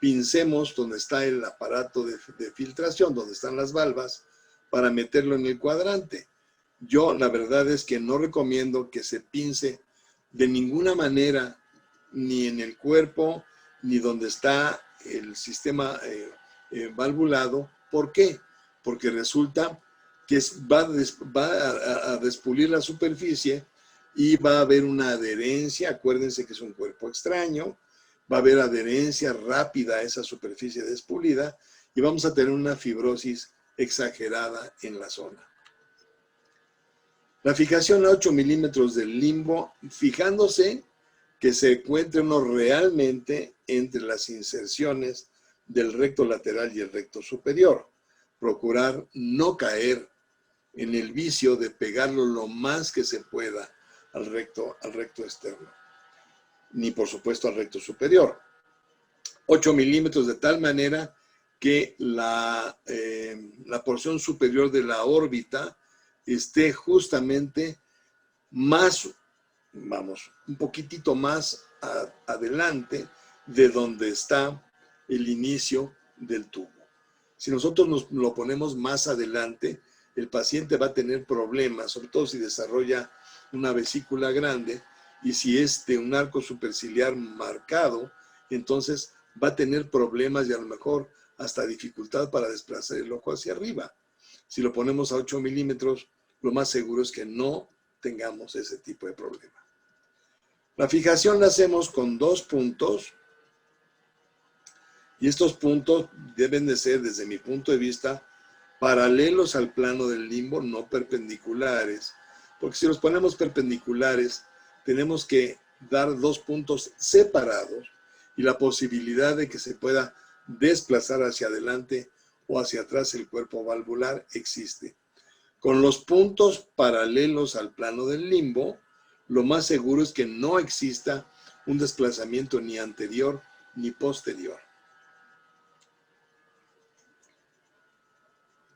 pincemos donde está el aparato de filtración, donde están las valvas, para meterlo en el cuadrante. Yo la verdad es que no recomiendo que se pince de ninguna manera, ni en el cuerpo, ni donde está el sistema valvulado. ¿Por qué? Porque resulta que va a despulir la superficie y va a haber una adherencia. Acuérdense que es un cuerpo extraño. Va a haber adherencia rápida a esa superficie despulida y vamos a tener una fibrosis exagerada en la zona. La fijación a 8 milímetros del limbo, fijándose que se encuentre uno realmente entre las inserciones del recto lateral y el recto superior. Procurar no caer en el vicio de pegarlo lo más que se pueda al recto externo, ni por supuesto al recto superior. 8 milímetros de tal manera que la porción superior de la órbita esté justamente más, un poquitito más adelante de donde está el inicio del tubo. Si nosotros nos lo ponemos más adelante, el paciente va a tener problemas, sobre todo si desarrolla una vesícula grande y si es de un arco superciliar marcado, entonces va a tener problemas y a lo mejor hasta dificultad para desplazar el ojo hacia arriba. Si lo ponemos a 8 milímetros, lo más seguro es que no tengamos ese tipo de problema. La fijación la hacemos con 2 puntos y estos puntos deben de ser, desde mi punto de vista, paralelos al plano del limbo, no perpendiculares, porque si los ponemos perpendiculares, tenemos que dar 2 puntos separados y la posibilidad de que se pueda desplazar hacia adelante o hacia atrás el cuerpo valvular existe. Con los puntos paralelos al plano del limbo, lo más seguro es que no exista un desplazamiento ni anterior ni posterior.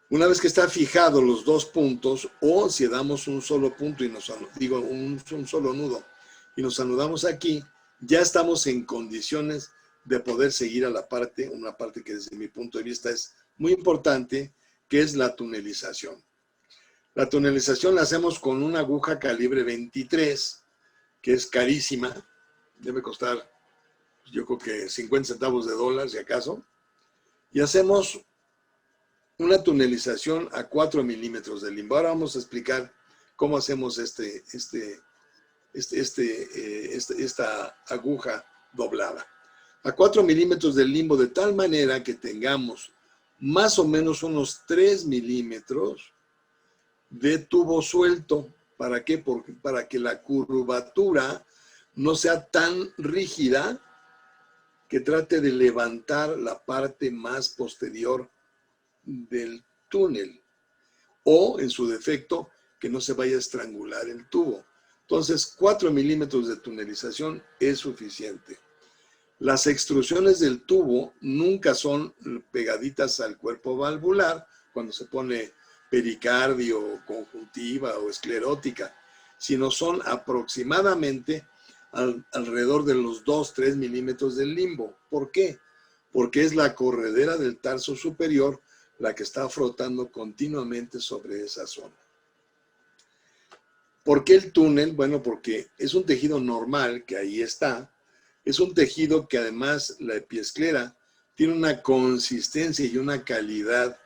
Una vez que están fijados los 2 puntos, o si damos un solo punto y un solo nudo y nos anudamos aquí, ya estamos en condiciones de poder seguir a una parte que desde mi punto de vista es muy importante, que es la tunelización. La tunelización la hacemos con una aguja calibre 23, que es carísima, debe costar, yo creo que 50 centavos de dólar, si acaso, y hacemos una tunelización a 4 milímetros de limbo. Ahora vamos a explicar cómo hacemos esta aguja doblada. A 4 milímetros del limbo, de tal manera que tengamos más o menos unos 3 milímetros de tubo suelto. ¿Para qué? Para que la curvatura no sea tan rígida que trate de levantar la parte más posterior del túnel, o en su defecto que no se vaya a estrangular el tubo. Entonces 4 milímetros de tunelización es suficiente. Las extrusiones del tubo nunca son pegaditas al cuerpo valvular cuando se pone pericardio, conjuntiva o esclerótica, sino son aproximadamente alrededor de los 2-3 milímetros del limbo. ¿Por qué? Porque es la corredera del tarso superior la que está frotando continuamente sobre esa zona. ¿Por qué el túnel? Bueno, porque es un tejido normal que ahí está. Es un tejido que además la epiesclera tiene una consistencia y una calidad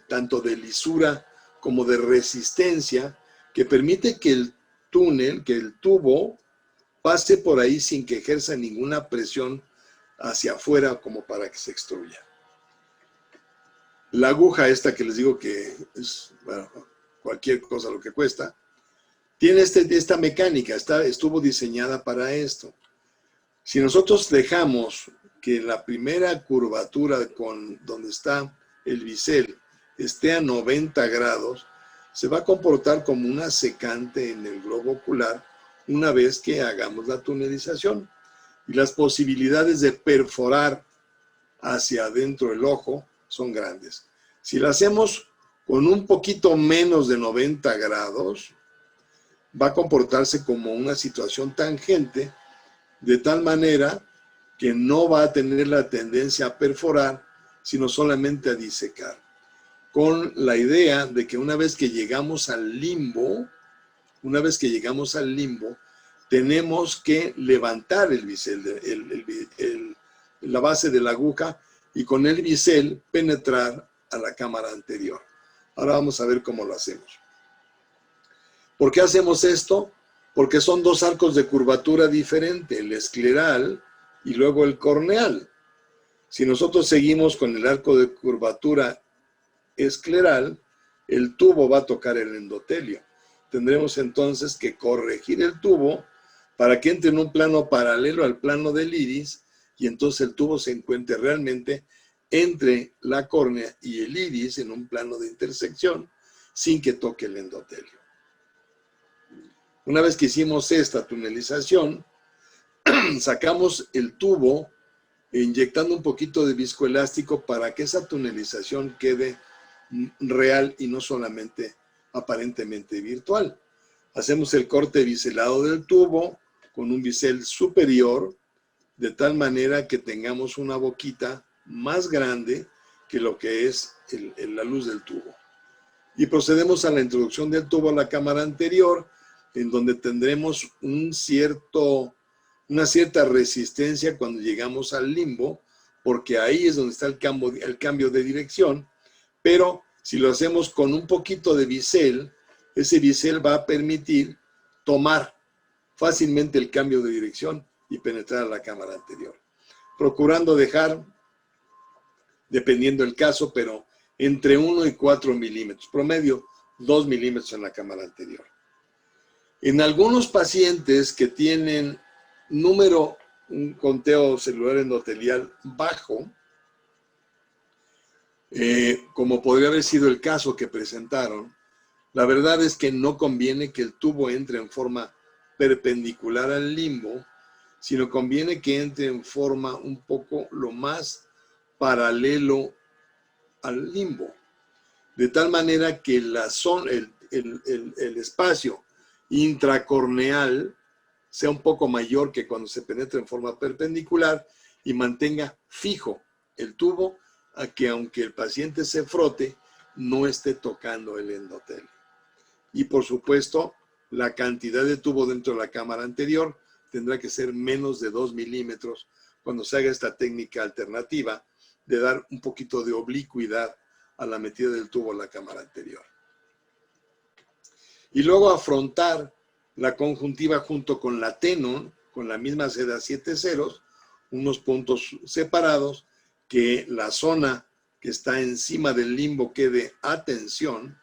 tanto de lisura como de resistencia que permite que el túnel, que el tubo pase por ahí sin que ejerza ninguna presión hacia afuera como para que se extruya. La aguja esta que les digo que es, bueno, cualquier cosa lo que cuesta, tiene esta mecánica, estuvo diseñada para esto. Si nosotros dejamos que la primera curvatura donde está el bisel esté a 90 grados, se va a comportar como una secante en el globo ocular una vez que hagamos la tunelización. Y las posibilidades de perforar hacia adentro el ojo son grandes. Si lo hacemos con un poquito menos de 90 grados, va a comportarse como una situación tangente, de tal manera que no va a tener la tendencia a perforar, sino solamente a disecar. Con la idea de que una vez que llegamos al limbo, tenemos que levantar el bisel, la base de la aguja, y con el bisel penetrar a la cámara anterior. Ahora vamos a ver cómo lo hacemos. ¿Por qué hacemos esto? Porque son 2 arcos de curvatura diferente, el escleral y luego el corneal. Si nosotros seguimos con el arco de curvatura escleral, el tubo va a tocar el endotelio. Tendremos entonces que corregir el tubo para que entre en un plano paralelo al plano del iris y entonces el tubo se encuentre realmente entre la córnea y el iris en un plano de intersección sin que toque el endotelio. Una vez que hicimos esta tunelización, sacamos el tubo inyectando un poquito de viscoelástico para que esa tunelización quede real y no solamente aparentemente virtual. Hacemos el corte biselado del tubo con un bisel superior, de tal manera que tengamos una boquita más grande que lo que es la luz del tubo. Y procedemos a la introducción del tubo a la cámara anterior, en donde tendremos una cierta resistencia cuando llegamos al limbo, porque ahí es donde está el cambio de dirección, pero si lo hacemos con un poquito de bisel, ese bisel va a permitir tomar fácilmente el cambio de dirección y penetrar a la cámara anterior. Procurando dejar, dependiendo del caso, pero entre 1 y 4 milímetros, promedio 2 milímetros en la cámara anterior. En algunos pacientes que tienen un conteo celular endotelial bajo, como podría haber sido el caso que presentaron, la verdad es que no conviene que el tubo entre en forma perpendicular al limbo, sino conviene que entre en forma un poco lo más paralelo al limbo, de tal manera que el espacio intracorneal sea un poco mayor que cuando se penetra en forma perpendicular y mantenga fijo el tubo a que aunque el paciente se frote, no esté tocando el endotelio. Y por supuesto, la cantidad de tubo dentro de la cámara anterior tendrá que ser menos de 2 milímetros cuando se haga esta técnica alternativa de dar un poquito de oblicuidad a la metida del tubo en la cámara anterior. Y luego afrontar la conjuntiva junto con la Tenon, con la misma seda 7 ceros, unos puntos separados, que la zona que está encima del limbo quede a tensión,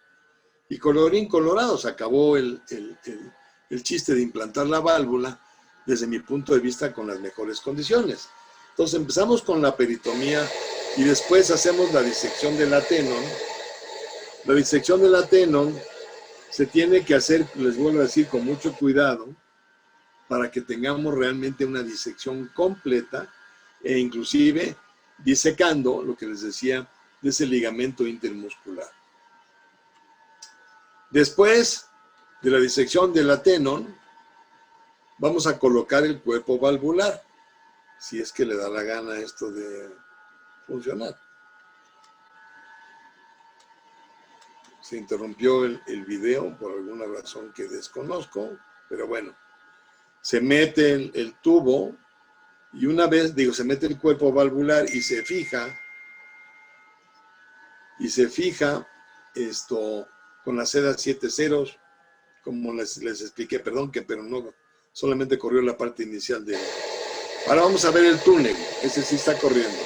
y colorín colorado, se acabó el chiste de implantar la válvula, desde mi punto de vista, con las mejores condiciones. Entonces empezamos con la peritomía y después hacemos la disección de la Tenon. La disección de la Tenon se tiene que hacer, les vuelvo a decir, con mucho cuidado, para que tengamos realmente una disección completa e inclusive disecando lo que les decía de ese ligamento intermuscular. Después de la disección de la Tenon, vamos a colocar el cuerpo valvular, si es que le da la gana esto de funcionar. Se interrumpió el video por alguna razón que desconozco, pero bueno, se mete el tubo y una vez, se mete el cuerpo valvular y se fija esto con la seda 7 ceros, como les expliqué, perdón, pero no, solamente corrió la parte inicial de... Ahora vamos a ver el túnel, ese sí está corriendo.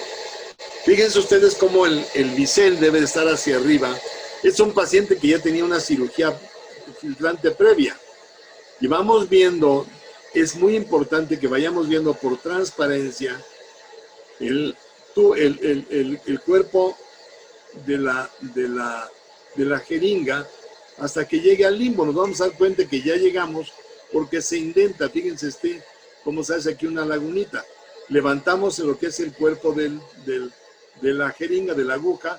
Fíjense ustedes cómo el bisel debe de estar hacia arriba. Es un paciente que ya tenía una cirugía filtrante previa. Y vamos viendo, es muy importante que vayamos viendo por transparencia el cuerpo de la jeringa hasta que llegue al limbo. Nos vamos a dar cuenta que ya llegamos porque se indenta. Fíjense cómo se hace aquí una lagunita. Levantamos en lo que es el cuerpo de la jeringa, de la aguja,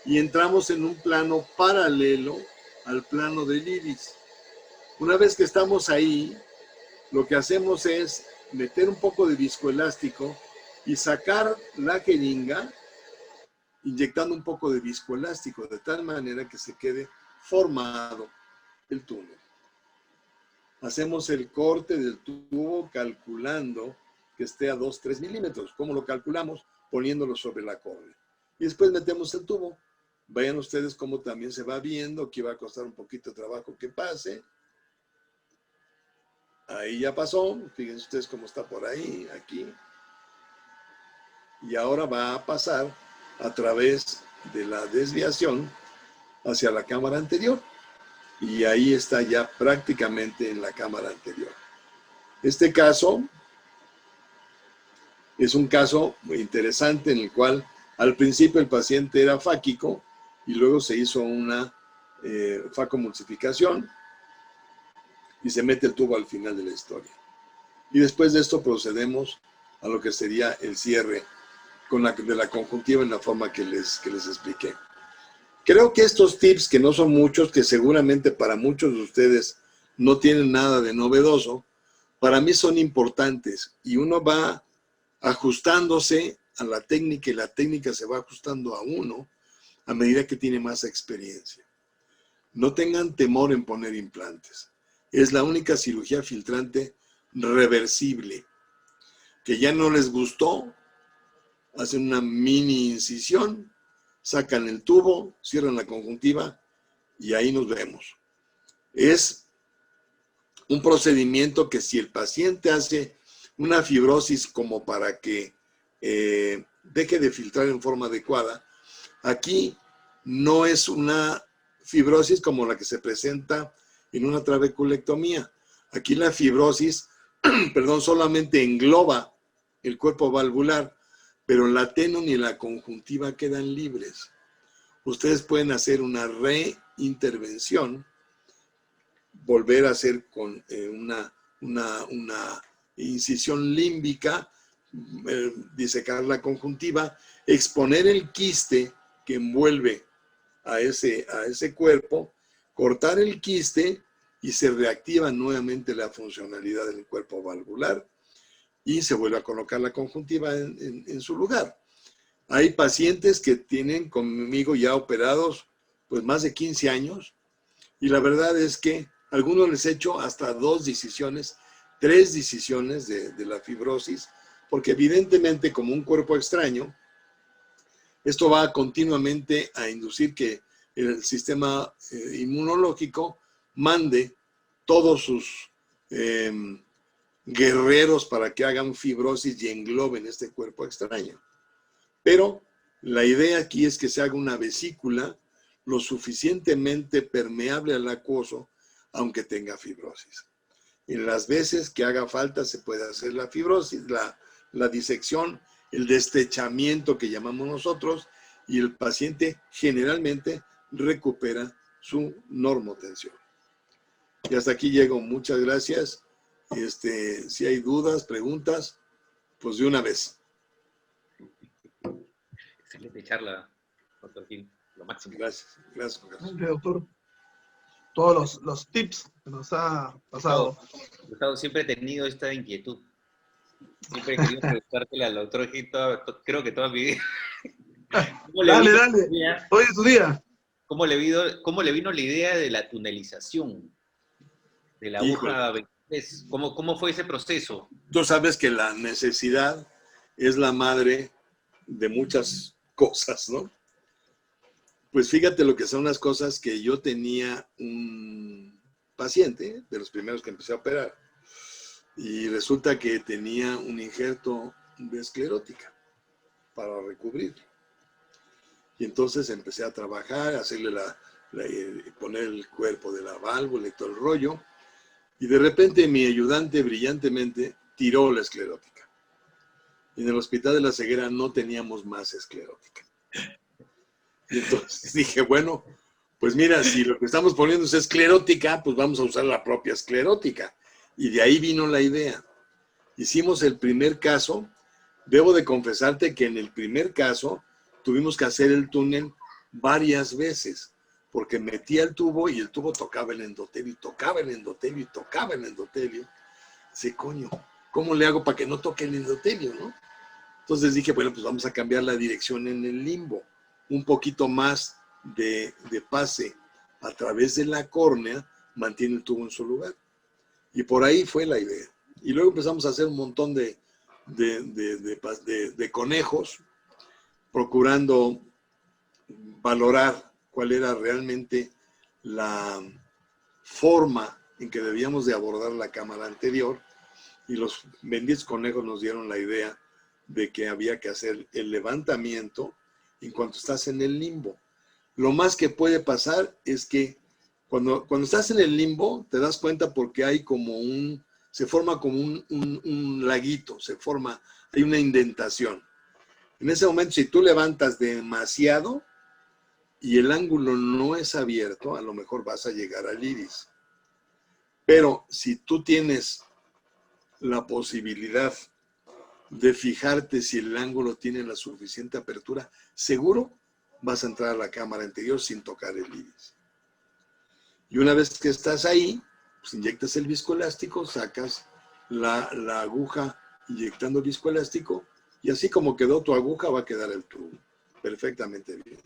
y entramos en un plano paralelo al plano del iris. Una vez que estamos ahí, lo que hacemos es meter un poco de viscoelástico y sacar la jeringa inyectando un poco de viscoelástico, de tal manera que se quede formado el túnel. Hacemos el corte del tubo calculando que esté a 2-3 milímetros. ¿Cómo lo calculamos? Poniéndolo sobre la córnea. Y después metemos el tubo. Vayan ustedes cómo también se va viendo, que va a costar un poquito de trabajo que pase. Ahí ya pasó. Fíjense ustedes cómo está por ahí, aquí. Y ahora va a pasar a través de la desviación hacia la cámara anterior. Y ahí está ya prácticamente en la cámara anterior. Este caso es un caso muy interesante en el cual al principio el paciente era fáquico y luego se hizo una facomulsificación y se mete el tubo al final de la historia. Y después de esto procedemos a lo que sería el cierre de la conjuntiva en la forma que les expliqué. Creo que estos tips, que no son muchos, que seguramente para muchos de ustedes no tienen nada de novedoso, para mí son importantes y uno va ajustándose a la técnica y la técnica se va ajustando a uno a medida que tiene más experiencia. No tengan temor en poner implantes. Es la única cirugía filtrante reversible. Que ya no les gustó, hacen una mini incisión, sacan el tubo, cierran la conjuntiva y ahí nos vemos. Es un procedimiento que si el paciente hace una fibrosis como para que deje de filtrar en forma adecuada, aquí no es una fibrosis como la que se presenta en una trabeculectomía. Aquí la fibrosis, perdón, solamente engloba el cuerpo valvular, pero la tenón y la conjuntiva quedan libres. Ustedes pueden hacer una reintervención, volver a hacer con una incisión límbica, disecar la conjuntiva, exponer el quiste que envuelve a ese cuerpo, cortar el quiste y se reactiva nuevamente la funcionalidad del cuerpo valvular y se vuelve a colocar la conjuntiva en su lugar. Hay pacientes que tienen conmigo ya operados pues más de 15 años y la verdad es que a algunos les he hecho hasta 2 decisiones, 3 decisiones de la fibrosis, porque evidentemente como un cuerpo extraño, esto va continuamente a inducir que el sistema inmunológico mande todos sus guerreros para que hagan fibrosis y engloben este cuerpo extraño. Pero la idea aquí es que se haga una vesícula lo suficientemente permeable al acuoso, aunque tenga fibrosis. En las veces que haga falta se puede hacer la fibrosis, la disección, el destechamiento que llamamos nosotros, y el paciente generalmente recupera su normotensión. Y hasta aquí llego. Muchas gracias. Si hay dudas, preguntas, pues de una vez. Excelente charla, doctor Gil. Lo máximo. Gracias. Gracias, Carlos. Doctor, todos los tips que nos ha pasado. Gustavo, siempre he tenido esta inquietud. Siempre he querido preguntártele al doctor Gil, creo que toda mi vida. Dale. Hoy es tu día. ¿Cómo le vino la idea de la tunelización de la aguja 23? ¿Cómo fue ese proceso? Tú sabes que la necesidad es la madre de muchas cosas, ¿no? Pues fíjate lo que son las cosas que yo tenía un paciente, de los primeros que empecé a operar, y resulta que tenía un injerto de esclerótica para recubrir. Y entonces empecé a trabajar, a hacerle poner el cuerpo de la válvula y todo el rollo, y de repente mi ayudante brillantemente tiró la esclerótica. Y en el Hospital de la Ceguera no teníamos más esclerótica. Y entonces dije, bueno, pues mira, si lo que estamos poniendo es esclerótica, pues vamos a usar la propia esclerótica. Y de ahí vino la idea. Hicimos el primer caso. Debo de confesarte que en el primer caso tuvimos que hacer el túnel varias veces, porque metía el tubo y el tubo tocaba el endotelio, y tocaba el endotelio, y tocaba el endotelio. Sí, coño, ¿cómo le hago para que no toque el endotelio, no? Entonces dije, bueno, pues vamos a cambiar la dirección en el limbo. Un poquito más de pase a través de la córnea mantiene el tubo en su lugar. Y por ahí fue la idea. Y luego empezamos a hacer un montón de conejos, procurando valorar cuál era realmente la forma en que debíamos de abordar la cámara anterior. Y los benditos conejos nos dieron la idea de que había que hacer el levantamiento en cuanto estás en el limbo. lo más que puede pasar es que cuando estás en el limbo, te das cuenta porque hay como se forma como un laguito, hay una indentación. En ese momento, si tú levantas demasiado y el ángulo no es abierto, a lo mejor vas a llegar al iris. Pero si tú tienes la posibilidad de fijarte si el ángulo tiene la suficiente apertura, seguro vas a entrar a la cámara anterior sin tocar el iris. Y una vez que estás ahí, pues inyectas el viscoelástico, sacas la aguja inyectando el viscoelástico, y así como quedó tu aguja, va a quedar el tubo. Perfectamente bien.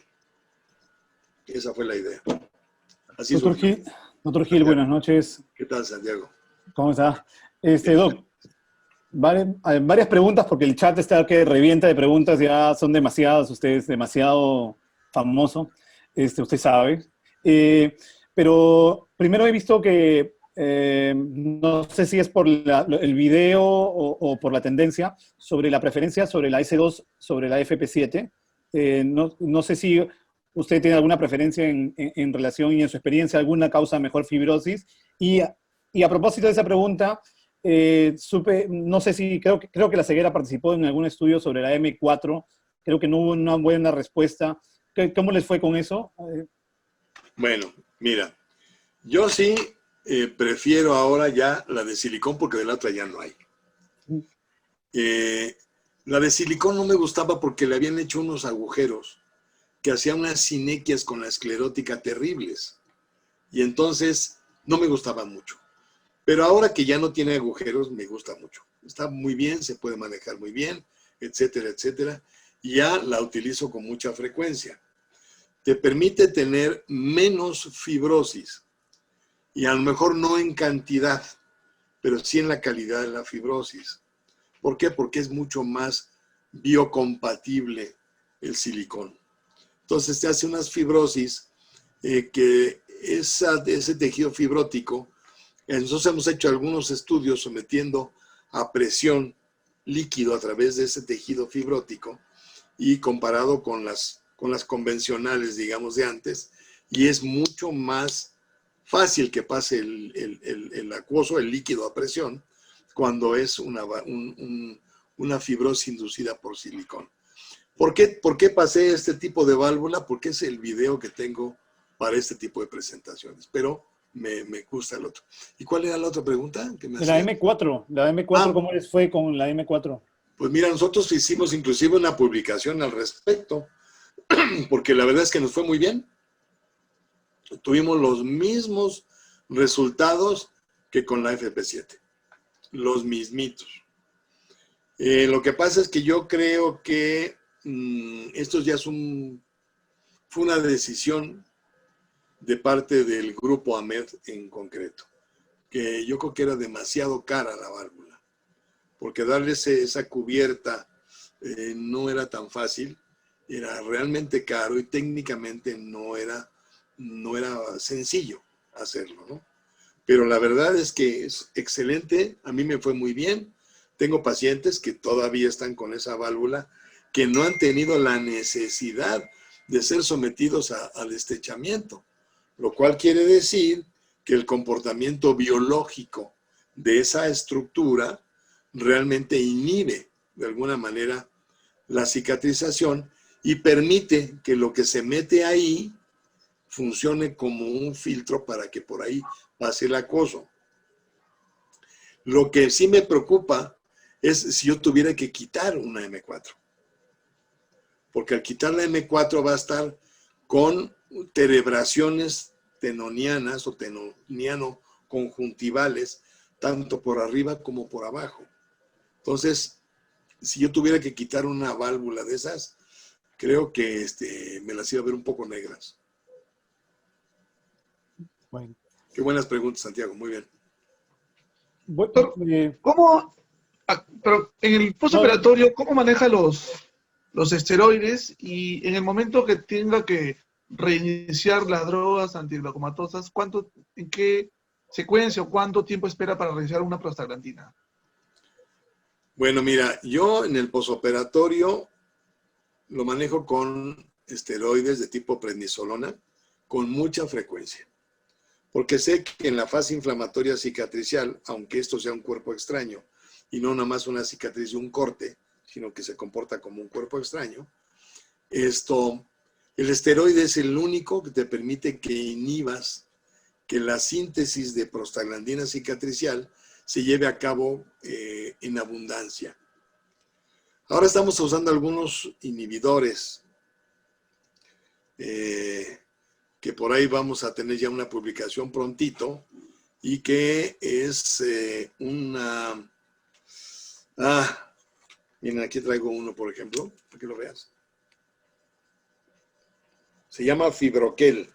Esa fue la idea. Así Doctor Gil, buenas noches. ¿Qué tal, Santiago? ¿Cómo está? Doc, varias preguntas porque el chat está que revienta de preguntas, ya son demasiadas, usted es demasiado famoso, usted sabe. Pero primero he visto que, no sé si es por el video o por la tendencia, sobre la preferencia sobre la S2 sobre la FP7. No sé si usted tiene alguna preferencia en relación y en su experiencia, alguna causa mejor fibrosis. Y a propósito de esa pregunta, no sé si, creo que la ceguera participó en algún estudio sobre la M4, creo que no hubo una buena respuesta. ¿Cómo les fue con eso? Bueno, mira, yo sí prefiero ahora ya la de silicón porque de la otra ya no hay. La de silicón no me gustaba porque le habían hecho unos agujeros que hacían unas sinequias con la esclerótica terribles. Y entonces no me gustaba mucho. Pero ahora que ya no tiene agujeros, me gusta mucho. Está muy bien, se puede manejar muy bien, etcétera, etcétera. Y ya la utilizo con mucha frecuencia. Te permite tener menos fibrosis. Y a lo mejor no en cantidad, pero sí en la calidad de la fibrosis. ¿Por qué? Porque es mucho más biocompatible el silicón. Entonces te hace unas fibrosis que ese tejido fibrótico, nosotros hemos hecho algunos estudios sometiendo a presión líquido a través de ese tejido fibrótico y comparado con las convencionales, digamos, de antes, y es mucho más fácil que pase el acuoso, el líquido a presión, cuando es una fibrosis inducida por silicón. ¿Por qué pasé este tipo de válvula? Porque es el video que tengo para este tipo de presentaciones, pero me gusta el otro. ¿Y cuál era la otra pregunta que me hacía? La M4, ¿cómo les fue con la M4? Pues mira, nosotros hicimos inclusive una publicación al respecto, porque la verdad es que nos fue muy bien. Tuvimos los mismos resultados que con la FP7, los mismitos. Lo que pasa es que yo creo que esto ya fue una decisión de parte del grupo AMED en concreto, que yo creo que era demasiado cara la válvula, porque darle esa cubierta no era tan fácil, era realmente caro y técnicamente no era sencillo hacerlo, ¿no? Pero la verdad es que es excelente, a mí me fue muy bien. Tengo pacientes que todavía están con esa válvula, que no han tenido la necesidad de ser sometidos al estrechamiento, lo cual quiere decir que el comportamiento biológico de esa estructura realmente inhibe de alguna manera la cicatrización y permite que lo que se mete ahí funcione como un filtro para que por ahí pase el acoso. Lo que sí me preocupa es si yo tuviera que quitar una M4. Porque al quitar la M4 va a estar con terebraciones tenonianas o tenoniano-conjuntivales, tanto por arriba como por abajo. Entonces, si yo tuviera que quitar una válvula de esas, creo que me las iba a ver un poco negras. Bueno. Qué buenas preguntas, Santiago. Muy bien. Doctor, pero en el postoperatorio, ¿cómo maneja los esteroides? Y en el momento que tenga que reiniciar las drogas antiglaucomatosas, ¿en qué secuencia o cuánto tiempo espera para reiniciar una prostaglandina? Bueno, mira, yo en el posoperatorio lo manejo con esteroides de tipo prednisolona con mucha frecuencia. Porque sé que en la fase inflamatoria cicatricial, aunque esto sea un cuerpo extraño y no nada más una cicatriz y un corte, sino que se comporta como un cuerpo extraño, el esteroide es el único que te permite que inhibas que la síntesis de prostaglandina cicatricial se lleve a cabo en abundancia. Ahora estamos usando algunos inhibidores que por ahí vamos a tener ya una publicación prontito y que es miren, aquí traigo uno, por ejemplo, para que lo veas. Se llama Fibroquel.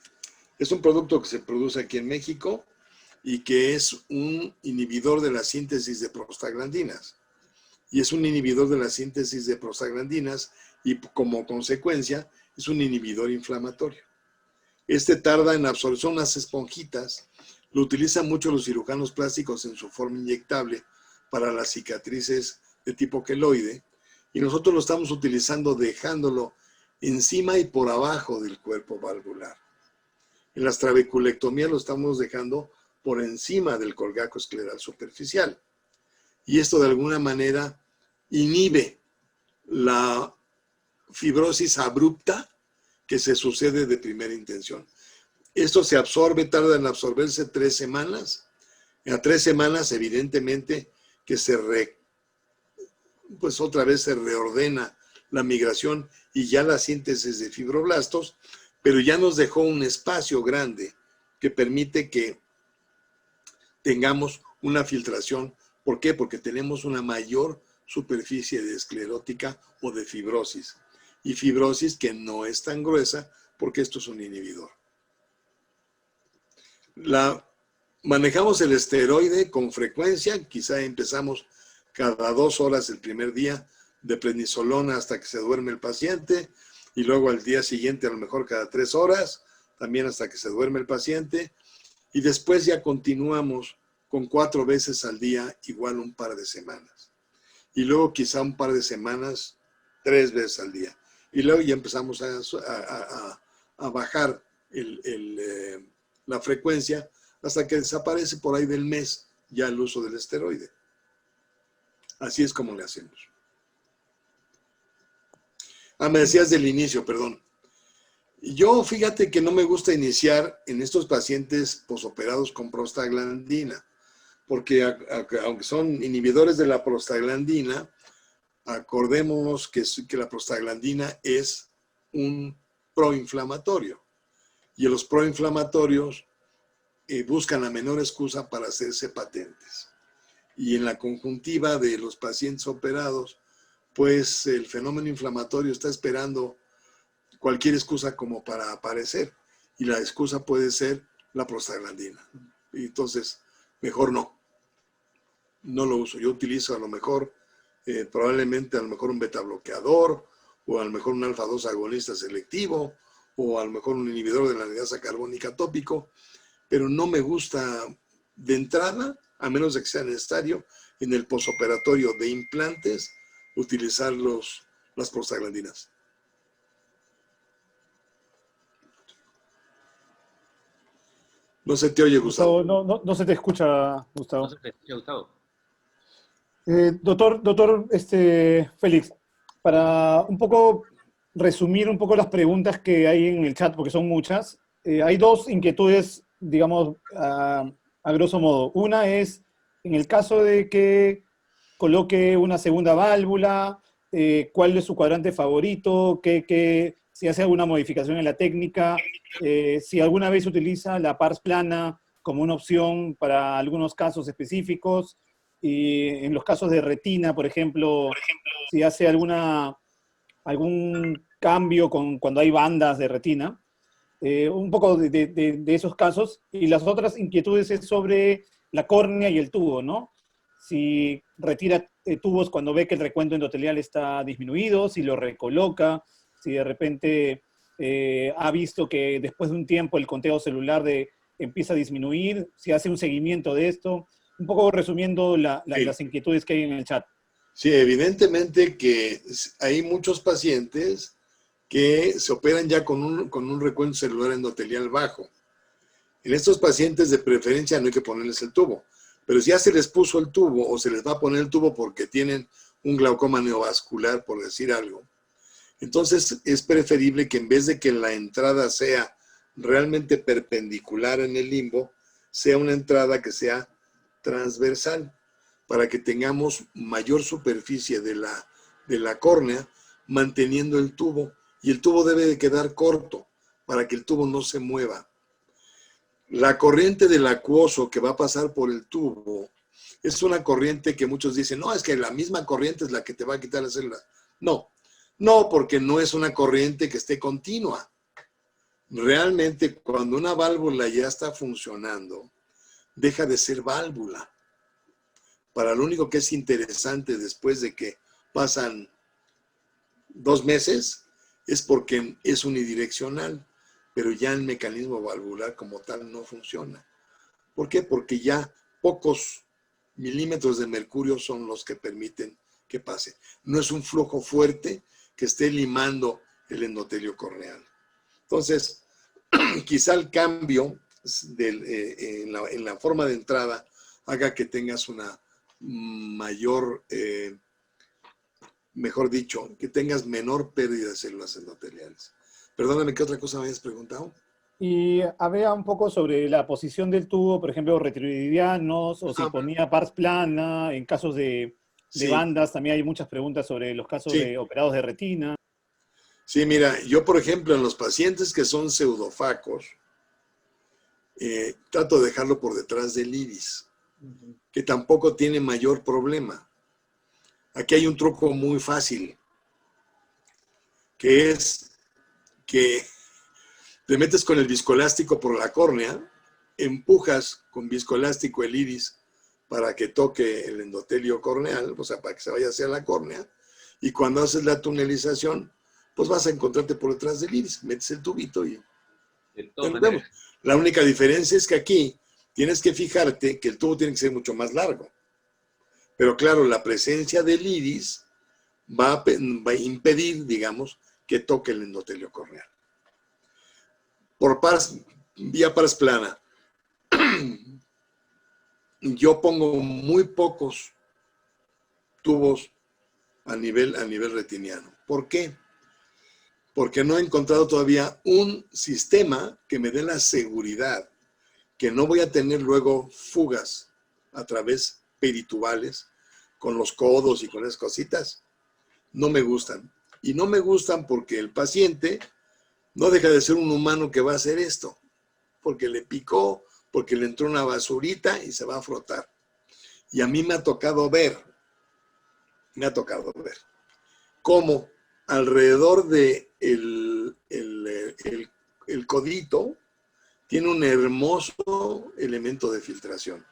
Es un producto que se produce aquí en México y que es un inhibidor de la síntesis de prostaglandinas. Y es un inhibidor de la síntesis de prostaglandinas y como consecuencia es un inhibidor inflamatorio. Este tarda en absorber, son unas esponjitas, lo utilizan mucho los cirujanos plásticos en su forma inyectable para las cicatrices de tipo queloide y nosotros lo estamos utilizando dejándolo encima y por abajo del cuerpo valvular. En las trabeculectomías lo estamos dejando por encima del colgajo escleral superficial. Y esto de alguna manera inhibe la fibrosis abrupta que se sucede de primera intención. Esto se absorbe, tarda en absorberse 3 semanas. A 3 semanas, evidentemente, que pues otra vez se reordena la migración y ya la síntesis de fibroblastos, pero ya nos dejó un espacio grande que permite que tengamos una filtración. ¿Por qué? Porque tenemos una mayor superficie de esclerótica o de fibrosis. Y fibrosis que no es tan gruesa porque esto es un inhibidor. Manejamos el esteroide con frecuencia, quizá empezamos cada 2 horas el primer día de prednisolona hasta que se duerme el paciente y luego al día siguiente a lo mejor cada 3 horas, también hasta que se duerme el paciente y después ya continuamos con 4 veces al día igual un par de semanas y luego quizá un par de semanas 3 veces al día y luego ya empezamos a bajar la frecuencia hasta que desaparece por ahí del mes ya el uso del esteroide. Así es como le hacemos. Me decías del inicio, perdón. Yo, fíjate que no me gusta iniciar en estos pacientes posoperados con prostaglandina, porque aunque son inhibidores de la prostaglandina, acordémonos que la prostaglandina es un proinflamatorio. Y los proinflamatorios buscan la menor excusa para hacerse patentes. Y en la conjuntiva de los pacientes operados, pues el fenómeno inflamatorio está esperando cualquier excusa como para aparecer. Y la excusa puede ser la prostaglandina. Y entonces, mejor no. No lo uso. Yo utilizo a lo mejor, probablemente a lo mejor un betabloqueador, o a lo mejor un alfa-2 agonista selectivo, o a lo mejor un inhibidor de la anidasa carbónica tópico, pero no me gusta de entrada, a menos de que sea necesario, en el posoperatorio de implantes, utilizar las prostaglandinas. No se te oye, Gustavo. No se te escucha, Gustavo. No se te escucha, Gustavo. Doctor Félix, para un poco resumir un poco las preguntas que hay en el chat, porque son muchas, hay 2 inquietudes, digamos, a grosso modo. Una es, en el caso de que coloque una segunda válvula, ¿cuál es su cuadrante favorito? Si hace alguna modificación en la técnica, si alguna vez utiliza la pars plana como una opción para algunos casos específicos, y en los casos de retina, por ejemplo, si hace algún cambio cuando hay bandas de retina, un poco de esos casos. Y las otras inquietudes es sobre la córnea y el tubo, ¿no? Si retira tubos cuando ve que el recuento endotelial está disminuido, si lo recoloca, si de repente ha visto que después de un tiempo el conteo celular empieza a disminuir, si hace un seguimiento de esto. Un poco resumiendo las inquietudes que hay en el chat. Sí, evidentemente que hay muchos pacientes que se operan ya con un recuento celular endotelial bajo. En estos pacientes de preferencia no hay que ponerles el tubo, pero si ya se les puso el tubo o se les va a poner el tubo porque tienen un glaucoma neovascular, por decir algo, entonces es preferible que en vez de que la entrada sea realmente perpendicular en el limbo, sea una entrada que sea transversal, para que tengamos mayor superficie de la córnea manteniendo el tubo, y el tubo debe de quedar corto para que el tubo no se mueva. La corriente del acuoso que va a pasar por el tubo es una corriente que muchos dicen, no, es que la misma corriente es la que te va a quitar la célula. No, porque no es una corriente que esté continua. Realmente, cuando una válvula ya está funcionando, deja de ser válvula. Para lo único que es interesante después de que pasan 2 meses es porque es unidireccional, pero ya el mecanismo valvular como tal no funciona. ¿Por qué? Porque ya pocos milímetros de mercurio son los que permiten que pase. No es un flujo fuerte que esté limando el endotelio corneal. Entonces, quizá el cambio en la forma de entrada haga que tengas una mayor, mejor dicho, que tengas menor pérdida de células endoteliales. Perdóname, ¿qué otra cosa me habías preguntado? Y había un poco sobre la posición del tubo, por ejemplo, retroidianos, o si ponía pars plana, en casos de Sí. bandas, también hay muchas preguntas sobre los casos Sí. de operados de retina. Sí, mira, yo por ejemplo en los pacientes que son pseudofacos, trato de dejarlo por detrás del iris, que tampoco tiene mayor problema. Aquí hay un truco muy fácil, que es que te metes con el viscoelástico por la córnea, empujas con viscoelástico el iris para que toque el endotelio corneal, o sea, para que se vaya hacia la córnea, y cuando haces la tunelización, pues vas a encontrarte por detrás del iris, metes el tubito y De ya todas nos maneras. vemos. La única diferencia es que aquí tienes que fijarte que el tubo tiene que ser mucho más largo. Pero claro, la presencia del iris va a impedir, digamos, que toque el endotelio corneal. Por vía pars plana, yo pongo muy pocos tubos a nivel retiniano. ¿Por qué? Porque no he encontrado todavía un sistema que me dé la seguridad que no voy a tener luego fugas a través peritubales con los codos y con esas cositas. No me gustan. Y no me gustan porque el paciente no deja de ser un humano que va a hacer esto. Porque le picó, porque le entró una basurita y se va a frotar. Y a mí me ha tocado ver cómo alrededor de el codito tiene un hermoso elemento de filtración.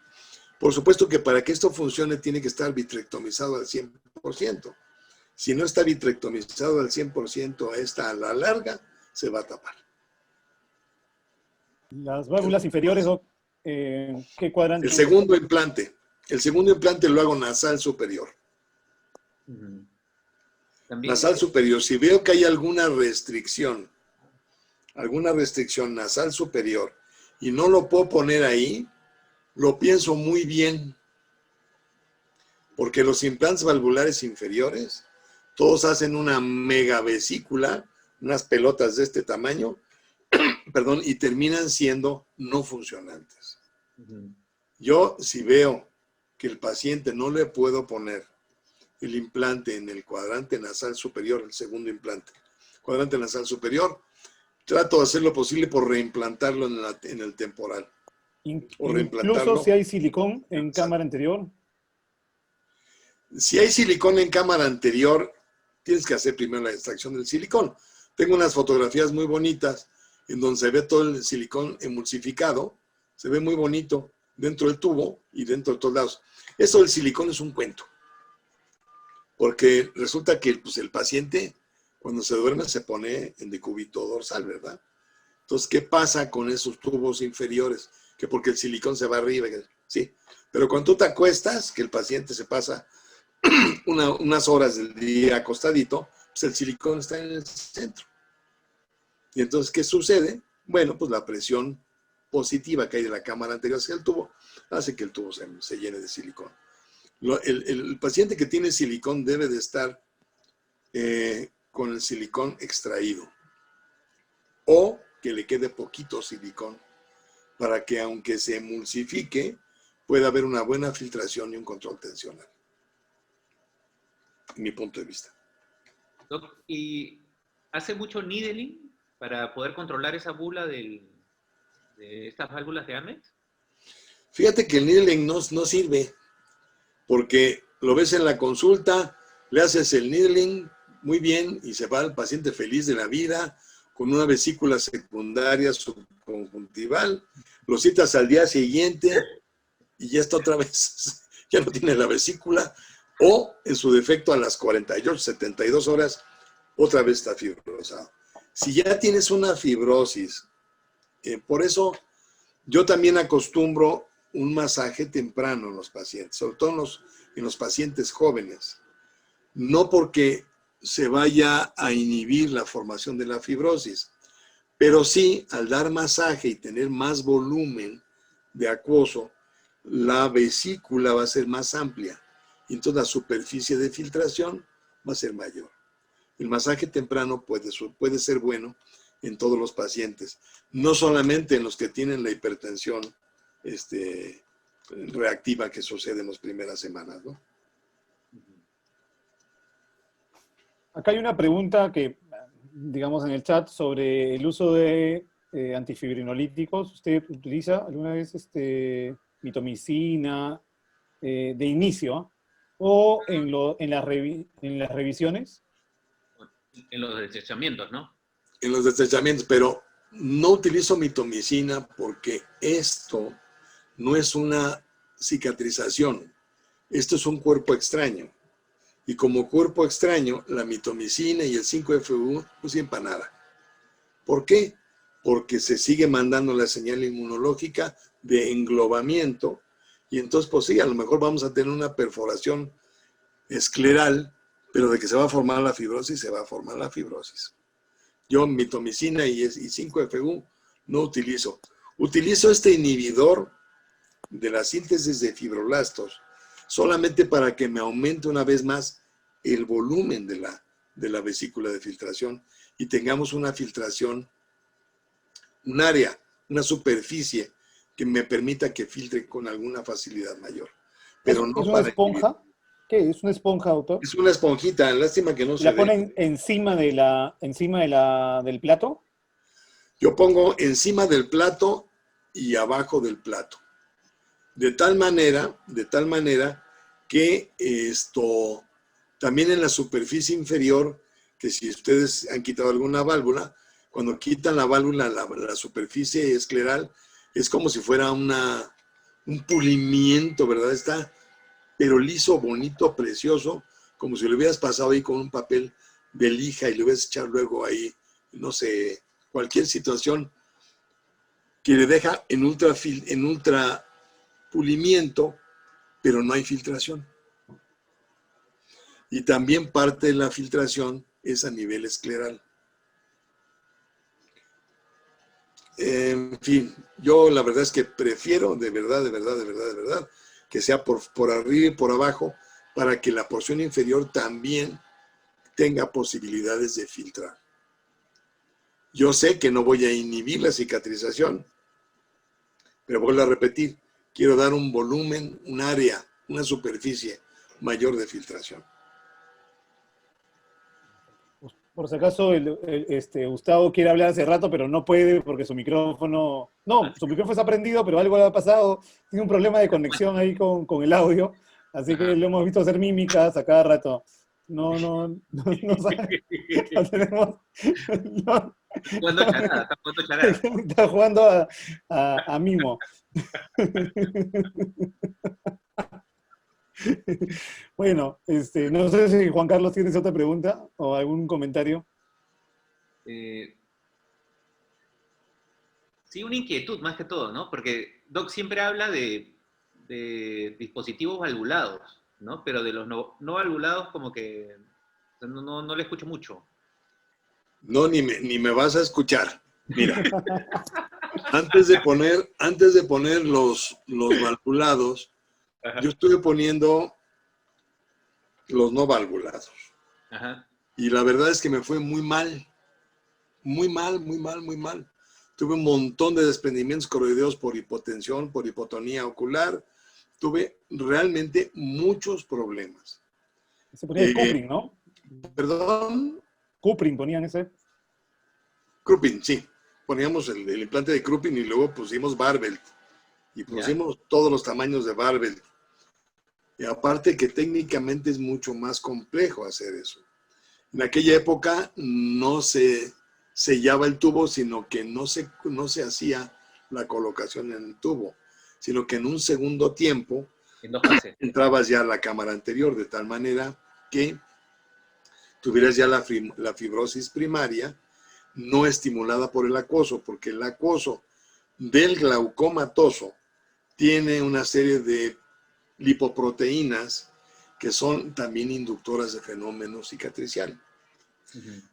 Por supuesto que para que esto funcione tiene que estar vitrectomizado al 100%. Si no está vitrectomizado al 100%, esta a la larga se va a tapar. Las válvulas inferiores, Doc, ¿qué cuadrante? El segundo implante lo hago nasal superior. También, Nasal superior. Si veo que hay alguna restricción nasal superior y no lo puedo poner ahí, lo pienso muy bien. Porque los implantes valvulares inferiores, todos hacen una megavesícula, unas pelotas de este tamaño, perdón, y terminan siendo no funcionantes. Yo, si veo que el paciente no le puedo poner el implante en el cuadrante nasal superior, el segundo implante, cuadrante nasal superior, trato de hacer lo posible por reimplantarlo en el temporal. O reemplantarlo. Incluso si hay silicón en cámara anterior. Si hay silicón en cámara anterior, tienes que hacer primero la extracción del silicón. Tengo unas fotografías muy bonitas en donde se ve todo el silicón emulsificado, se ve muy bonito dentro del tubo y dentro de todos lados. Eso del silicón es un cuento, porque resulta que pues, el paciente cuando se duerme se pone en decúbito dorsal, ¿verdad? Entonces, ¿qué pasa con esos tubos inferiores? Que porque el silicón se va arriba, sí. Pero cuando tú te acuestas, que el paciente se pasa unas horas del día acostadito, pues el silicón está en el centro. Y entonces, ¿qué sucede? Bueno, pues la presión positiva que hay de la cámara anterior hacia el tubo hace que el tubo se llene de silicón. El paciente que tiene silicón debe de estar con el silicón extraído o que le quede poquito silicón para que aunque se emulsifique pueda haber una buena filtración y un control tensional. Mi punto de vista. Doc, ¿y hace mucho needling para poder controlar esa bula de estas válvulas de Amex? Fíjate que el needling no sirve, porque lo ves en la consulta, le haces el needling muy bien y se va el paciente feliz de la vida, con una vesícula secundaria subconjuntival, lo citas al día siguiente y ya está otra vez, ya no tiene la vesícula, o en su defecto a las 48, 72 horas, otra vez está fibrosado. Si ya tienes una fibrosis, por eso yo también acostumbro un masaje temprano en los pacientes, sobre todo en los pacientes jóvenes. No porque se vaya a inhibir la formación de la fibrosis, pero sí al dar masaje y tener más volumen de acuoso, la vesícula va a ser más amplia y entonces la superficie de filtración va a ser mayor. El masaje temprano puede ser bueno en todos los pacientes, no solamente en los que tienen la hipertensión reactiva que sucede en las primeras semanas, ¿no? Acá hay una pregunta que, digamos, en el chat sobre el uso de antifibrinolíticos. ¿Usted utiliza alguna vez mitomicina de inicio o en las revisiones? En los deslizamientos, ¿no? En los deslizamientos, pero no utilizo mitomicina porque esto no es una cicatrización, esto es un cuerpo extraño. Y como cuerpo extraño, la mitomicina y el 5-FU no sirven para nada. ¿Por qué? Porque se sigue mandando la señal inmunológica de englobamiento y entonces, pues sí, a lo mejor vamos a tener una perforación escleral, pero de que se va a formar la fibrosis, se va a formar la fibrosis. Yo mitomicina y 5-FU no utilizo. Utilizo este inhibidor de la síntesis de fibroblastos solamente para que me aumente una vez más el volumen de la vesícula de filtración y tengamos una filtración, un área, una superficie que me permita que filtre con alguna facilidad mayor. Pero no ¿Es una para esponja? inhibir. ¿Qué? ¿Es una esponja, doctor? Es una esponjita, lástima que no se ¿La ve. ponen encima del plato? Yo pongo encima del plato y abajo del plato. De tal manera que también en la superficie inferior, que si ustedes han quitado alguna válvula, cuando quitan la válvula, la superficie escleral, es como si fuera un pulimiento, ¿verdad? Está, pero liso, bonito, precioso, como si lo hubieras pasado ahí con un papel de lija y le hubieras echado luego ahí, no sé, cualquier situación que le deja en ultra pulimiento, pero no hay filtración. Y también parte de la filtración es a nivel escleral. En fin, yo la verdad es que prefiero de verdad, que sea por arriba y por abajo para que la porción inferior también tenga posibilidades de filtrar. Yo sé que no voy a inhibir la cicatrización, pero vuelvo a repetir, quiero dar un volumen, un área, una superficie mayor de filtración. Por si acaso, Gustavo quiere hablar hace rato, pero no puede porque su micrófono... No, su micrófono está prendido, pero algo le ha pasado. Tiene un problema de conexión ahí con el audio. Así que lo hemos visto hacer mímicas a cada rato. No sabe. No tenemos... No, Está jugando charada. está jugando a mimo. Bueno, no sé si Juan Carlos tienes otra pregunta o algún comentario. Sí, una inquietud más que todo, ¿no? Porque Doc siempre habla de dispositivos valvulados, ¿no? Pero de los no valvulados como que no le escucho mucho. No, ni me vas a escuchar. Mira, antes de poner los valvulados, Ajá. yo estuve poniendo los no valvulados. Ajá. Y la verdad es que me fue muy mal. Muy mal, muy mal, muy mal. Tuve un montón de desprendimientos coroideos por hipotensión, por hipotonía ocular. Tuve realmente muchos problemas. Se ponía el Cuprin, ¿no? Perdón, Cuprin ponían ese. Krupin, sí. Poníamos el implante de Krupin y luego pusimos Barbelt. Y pusimos todos los tamaños de Barbelt. Y aparte que técnicamente es mucho más complejo hacer eso. En aquella época no se sellaba el tubo, sino que no se hacía la colocación en el tubo, sino que en un segundo tiempo En 2 fases. entrabas ya a la cámara anterior, de tal manera que tuvieras ya la fibrosis primaria no estimulada por el acoso, porque el acoso del glaucomatoso tiene una serie de lipoproteínas que son también inductoras de fenómeno cicatricial.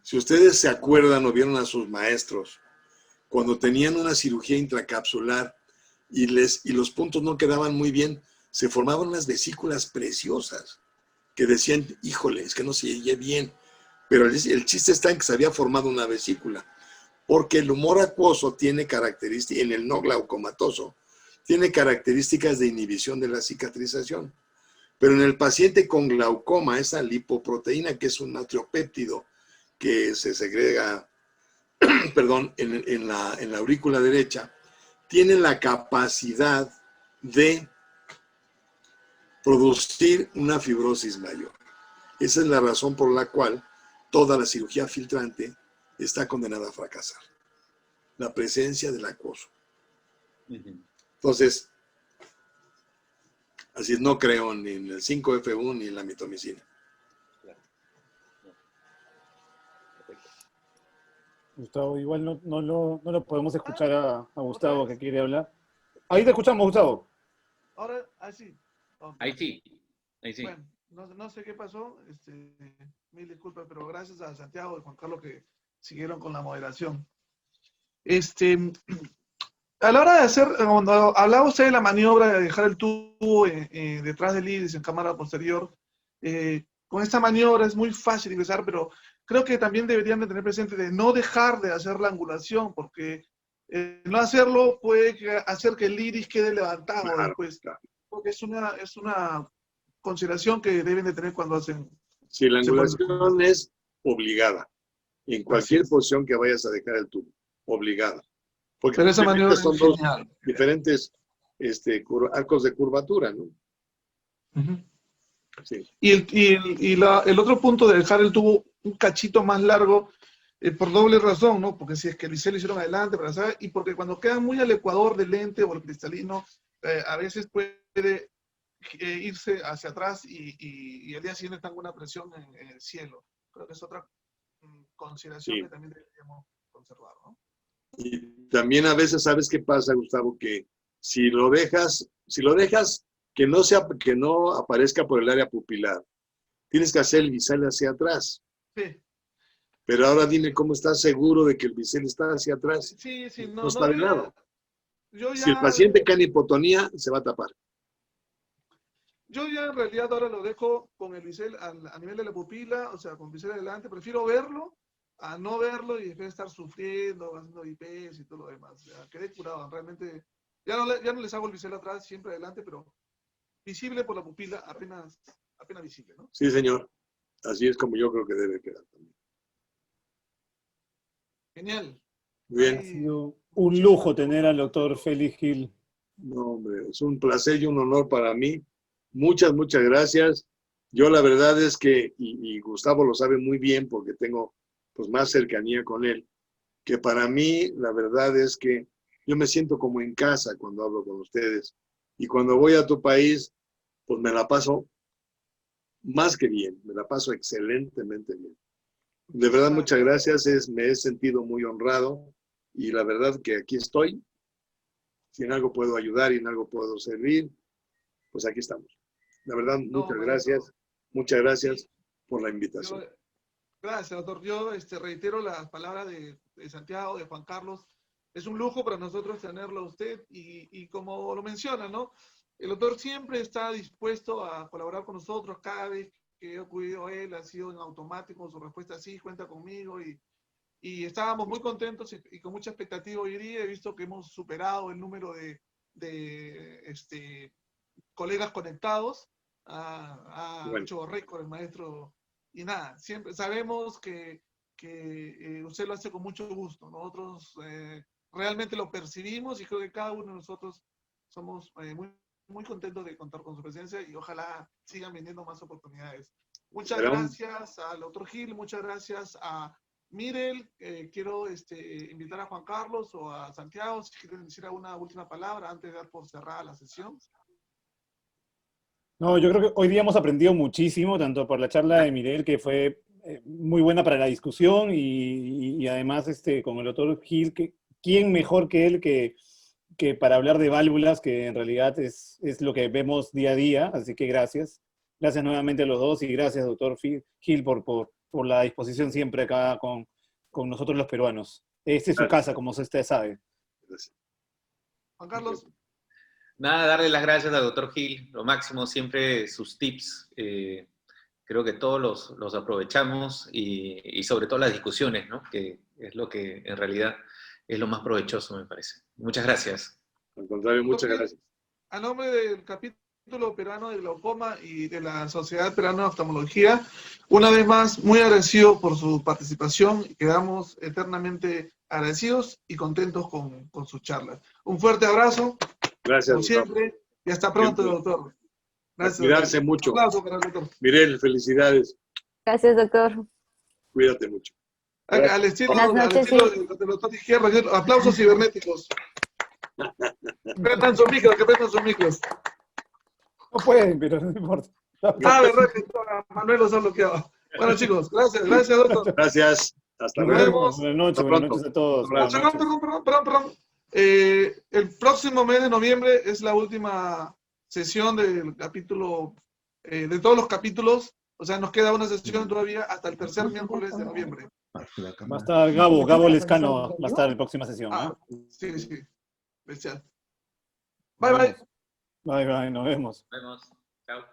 Si ustedes se acuerdan o vieron a sus maestros, cuando tenían una cirugía intracapsular y los puntos no quedaban muy bien, se formaban unas vesículas preciosas que decían, híjole, es que no se veía bien. Pero el chiste está en que se había formado una vesícula, porque el humor acuoso tiene características, en el no glaucomatoso, tiene características de inhibición de la cicatrización. Pero en el paciente con glaucoma, esa lipoproteína, que es un natriopéptido que se segrega, perdón, en la aurícula derecha, tiene la capacidad de producir una fibrosis mayor. Esa es la razón por la cual toda la cirugía filtrante está condenada a fracasar. La presencia del acoso. Entonces, así es, no creo ni en el 5FU ni en la mitomicina. Gustavo, igual no lo podemos escuchar a Gustavo que quiere hablar. Ahí te escuchamos, Gustavo. Ahora, así. Ahí sí. Ahí sí. Bueno, no sé qué pasó. Mil disculpas, pero gracias a Santiago y Juan Carlos que siguieron con la moderación. A la hora de hacer, cuando hablaba usted de la maniobra de dejar el tubo detrás del iris en cámara posterior, con esta maniobra es muy fácil ingresar, pero creo que también deberían de tener presente de no dejar de hacer la angulación, porque no hacerlo puede hacer que el iris quede levantado después. Claro. Porque es una consideración que deben de tener cuando hacen. Si la angulación es obligada, en cualquier posición que vayas a dejar el tubo, obligada. Porque pero esa maniobra son es dos genial. diferentes arcos de curvatura, ¿no? Sí. Y el otro punto de dejar el tubo un cachito más largo, por doble razón, ¿no? Porque si es que el bisel lo hicieron adelante, para saber, y porque cuando quedan muy al ecuador del lente o el cristalino, a veces puede irse hacia atrás y al día siguiente están con una presión en el cielo. Creo que es otra consideración que también deberíamos conservar, ¿no? Y también a veces, ¿sabes qué pasa, Gustavo? Que si lo dejas que no aparezca por el área pupilar, tienes que hacer el bisel hacia atrás. Sí. Pero ahora dime cómo estás seguro de que el bisel está hacia atrás. Sí, no está de lado. Ya, si el paciente cae en hipotonía, se va a tapar. Yo ya en realidad ahora lo dejo con el bisel a nivel de la pupila, o sea, con bisel adelante. Prefiero verlo a no verlo y después estar sufriendo, haciendo IPs y todo lo demás. Ya quedé curado, realmente. Ya no les hago el bisel atrás, siempre adelante, pero visible por la pupila, apenas visible, ¿no? Sí, señor. Así es como yo creo que debe quedar también. Genial. Muy bien. Ha sido un lujo tener al doctor Félix Gil. No, hombre, es un placer y un honor para mí. Muchas gracias. Yo la verdad es que, y Gustavo lo sabe muy bien porque tengo pues más cercanía con él, que para mí la verdad es que yo me siento como en casa cuando hablo con ustedes. Y cuando voy a tu país, pues me la paso más que bien, me la paso excelentemente bien. De verdad, muchas gracias, me he sentido muy honrado y la verdad que aquí estoy. Si en algo puedo ayudar y en algo puedo servir, pues aquí estamos. La verdad, muchas gracias por la invitación. Gracias, doctor. Yo reitero las palabras de Santiago, de Juan Carlos. Es un lujo para nosotros tenerlo a usted y como lo menciona, ¿no? El doctor siempre está dispuesto a colaborar con nosotros cada vez que he acudido a él, ha sido en automático, su respuesta sí, cuenta conmigo y estábamos muy contentos y con mucha expectativa hoy día. He visto que hemos superado el número de colegas conectados, ha Bueno, hecho récord el maestro y nada, siempre sabemos que usted lo hace con mucho gusto. Nosotros realmente lo percibimos y creo que cada uno de nosotros somos muy contentos de contar con su presencia y ojalá sigan viniendo más oportunidades. Muchas esperamos. gracias al doctor Gil, muchas gracias a Mirel. Quiero invitar a Juan Carlos o a Santiago si quieren decir alguna última palabra antes de dar por cerrada la sesión. No, yo creo que hoy día hemos aprendido muchísimo, tanto por la charla de Miguel, que fue muy buena para la discusión, y además con el doctor Gil, que quién mejor que él que para hablar de válvulas, que en realidad es lo que vemos día a día, así que gracias. Gracias nuevamente a los dos y gracias, doctor Gil, por la disposición siempre acá con nosotros los peruanos. Esta es su casa, como usted sabe. Gracias. Juan Carlos. Nada, darle las gracias al doctor Gil, lo máximo, siempre sus tips, creo que todos los aprovechamos y sobre todo las discusiones, ¿no? Que es lo que en realidad es lo más provechoso, me parece. Muchas gracias. Al contrario, muchas gracias. A nombre del capítulo peruano de glaucoma y de la Sociedad Peruana de Oftalmología, una vez más, muy agradecido por su participación y quedamos eternamente agradecidos y contentos con sus charlas. Un fuerte abrazo. Gracias, Como siempre, y hasta pronto, doctor. Gracias. Cuidarse Doctor. mucho. Un aplauso para el doctor. Mirel, felicidades. Gracias, doctor. Cuídate mucho. Al estilo, Buenas noches, al estilo sí. del doctor Izquierdo, aplausos cibernéticos. Prendan sus micros, que prendan sus micros. No pueden, pero no importa. Verdad que Manuel los ha bloqueado. Bueno, chicos, gracias, doctor. Gracias. Hasta Nos luego. vemos. Buenas noches, Hasta buenas pronto. noches a todos. Un abrazo. Buenas noches. Perdón. El próximo mes de noviembre es la última sesión del capítulo, de todos los capítulos. O sea, nos queda una sesión todavía hasta el tercer miércoles de noviembre. Va a estar Gabo Lescano, va a estar en la próxima sesión. Sí. Especial. Bye. Bye, nos vemos. Nos vemos. Chao.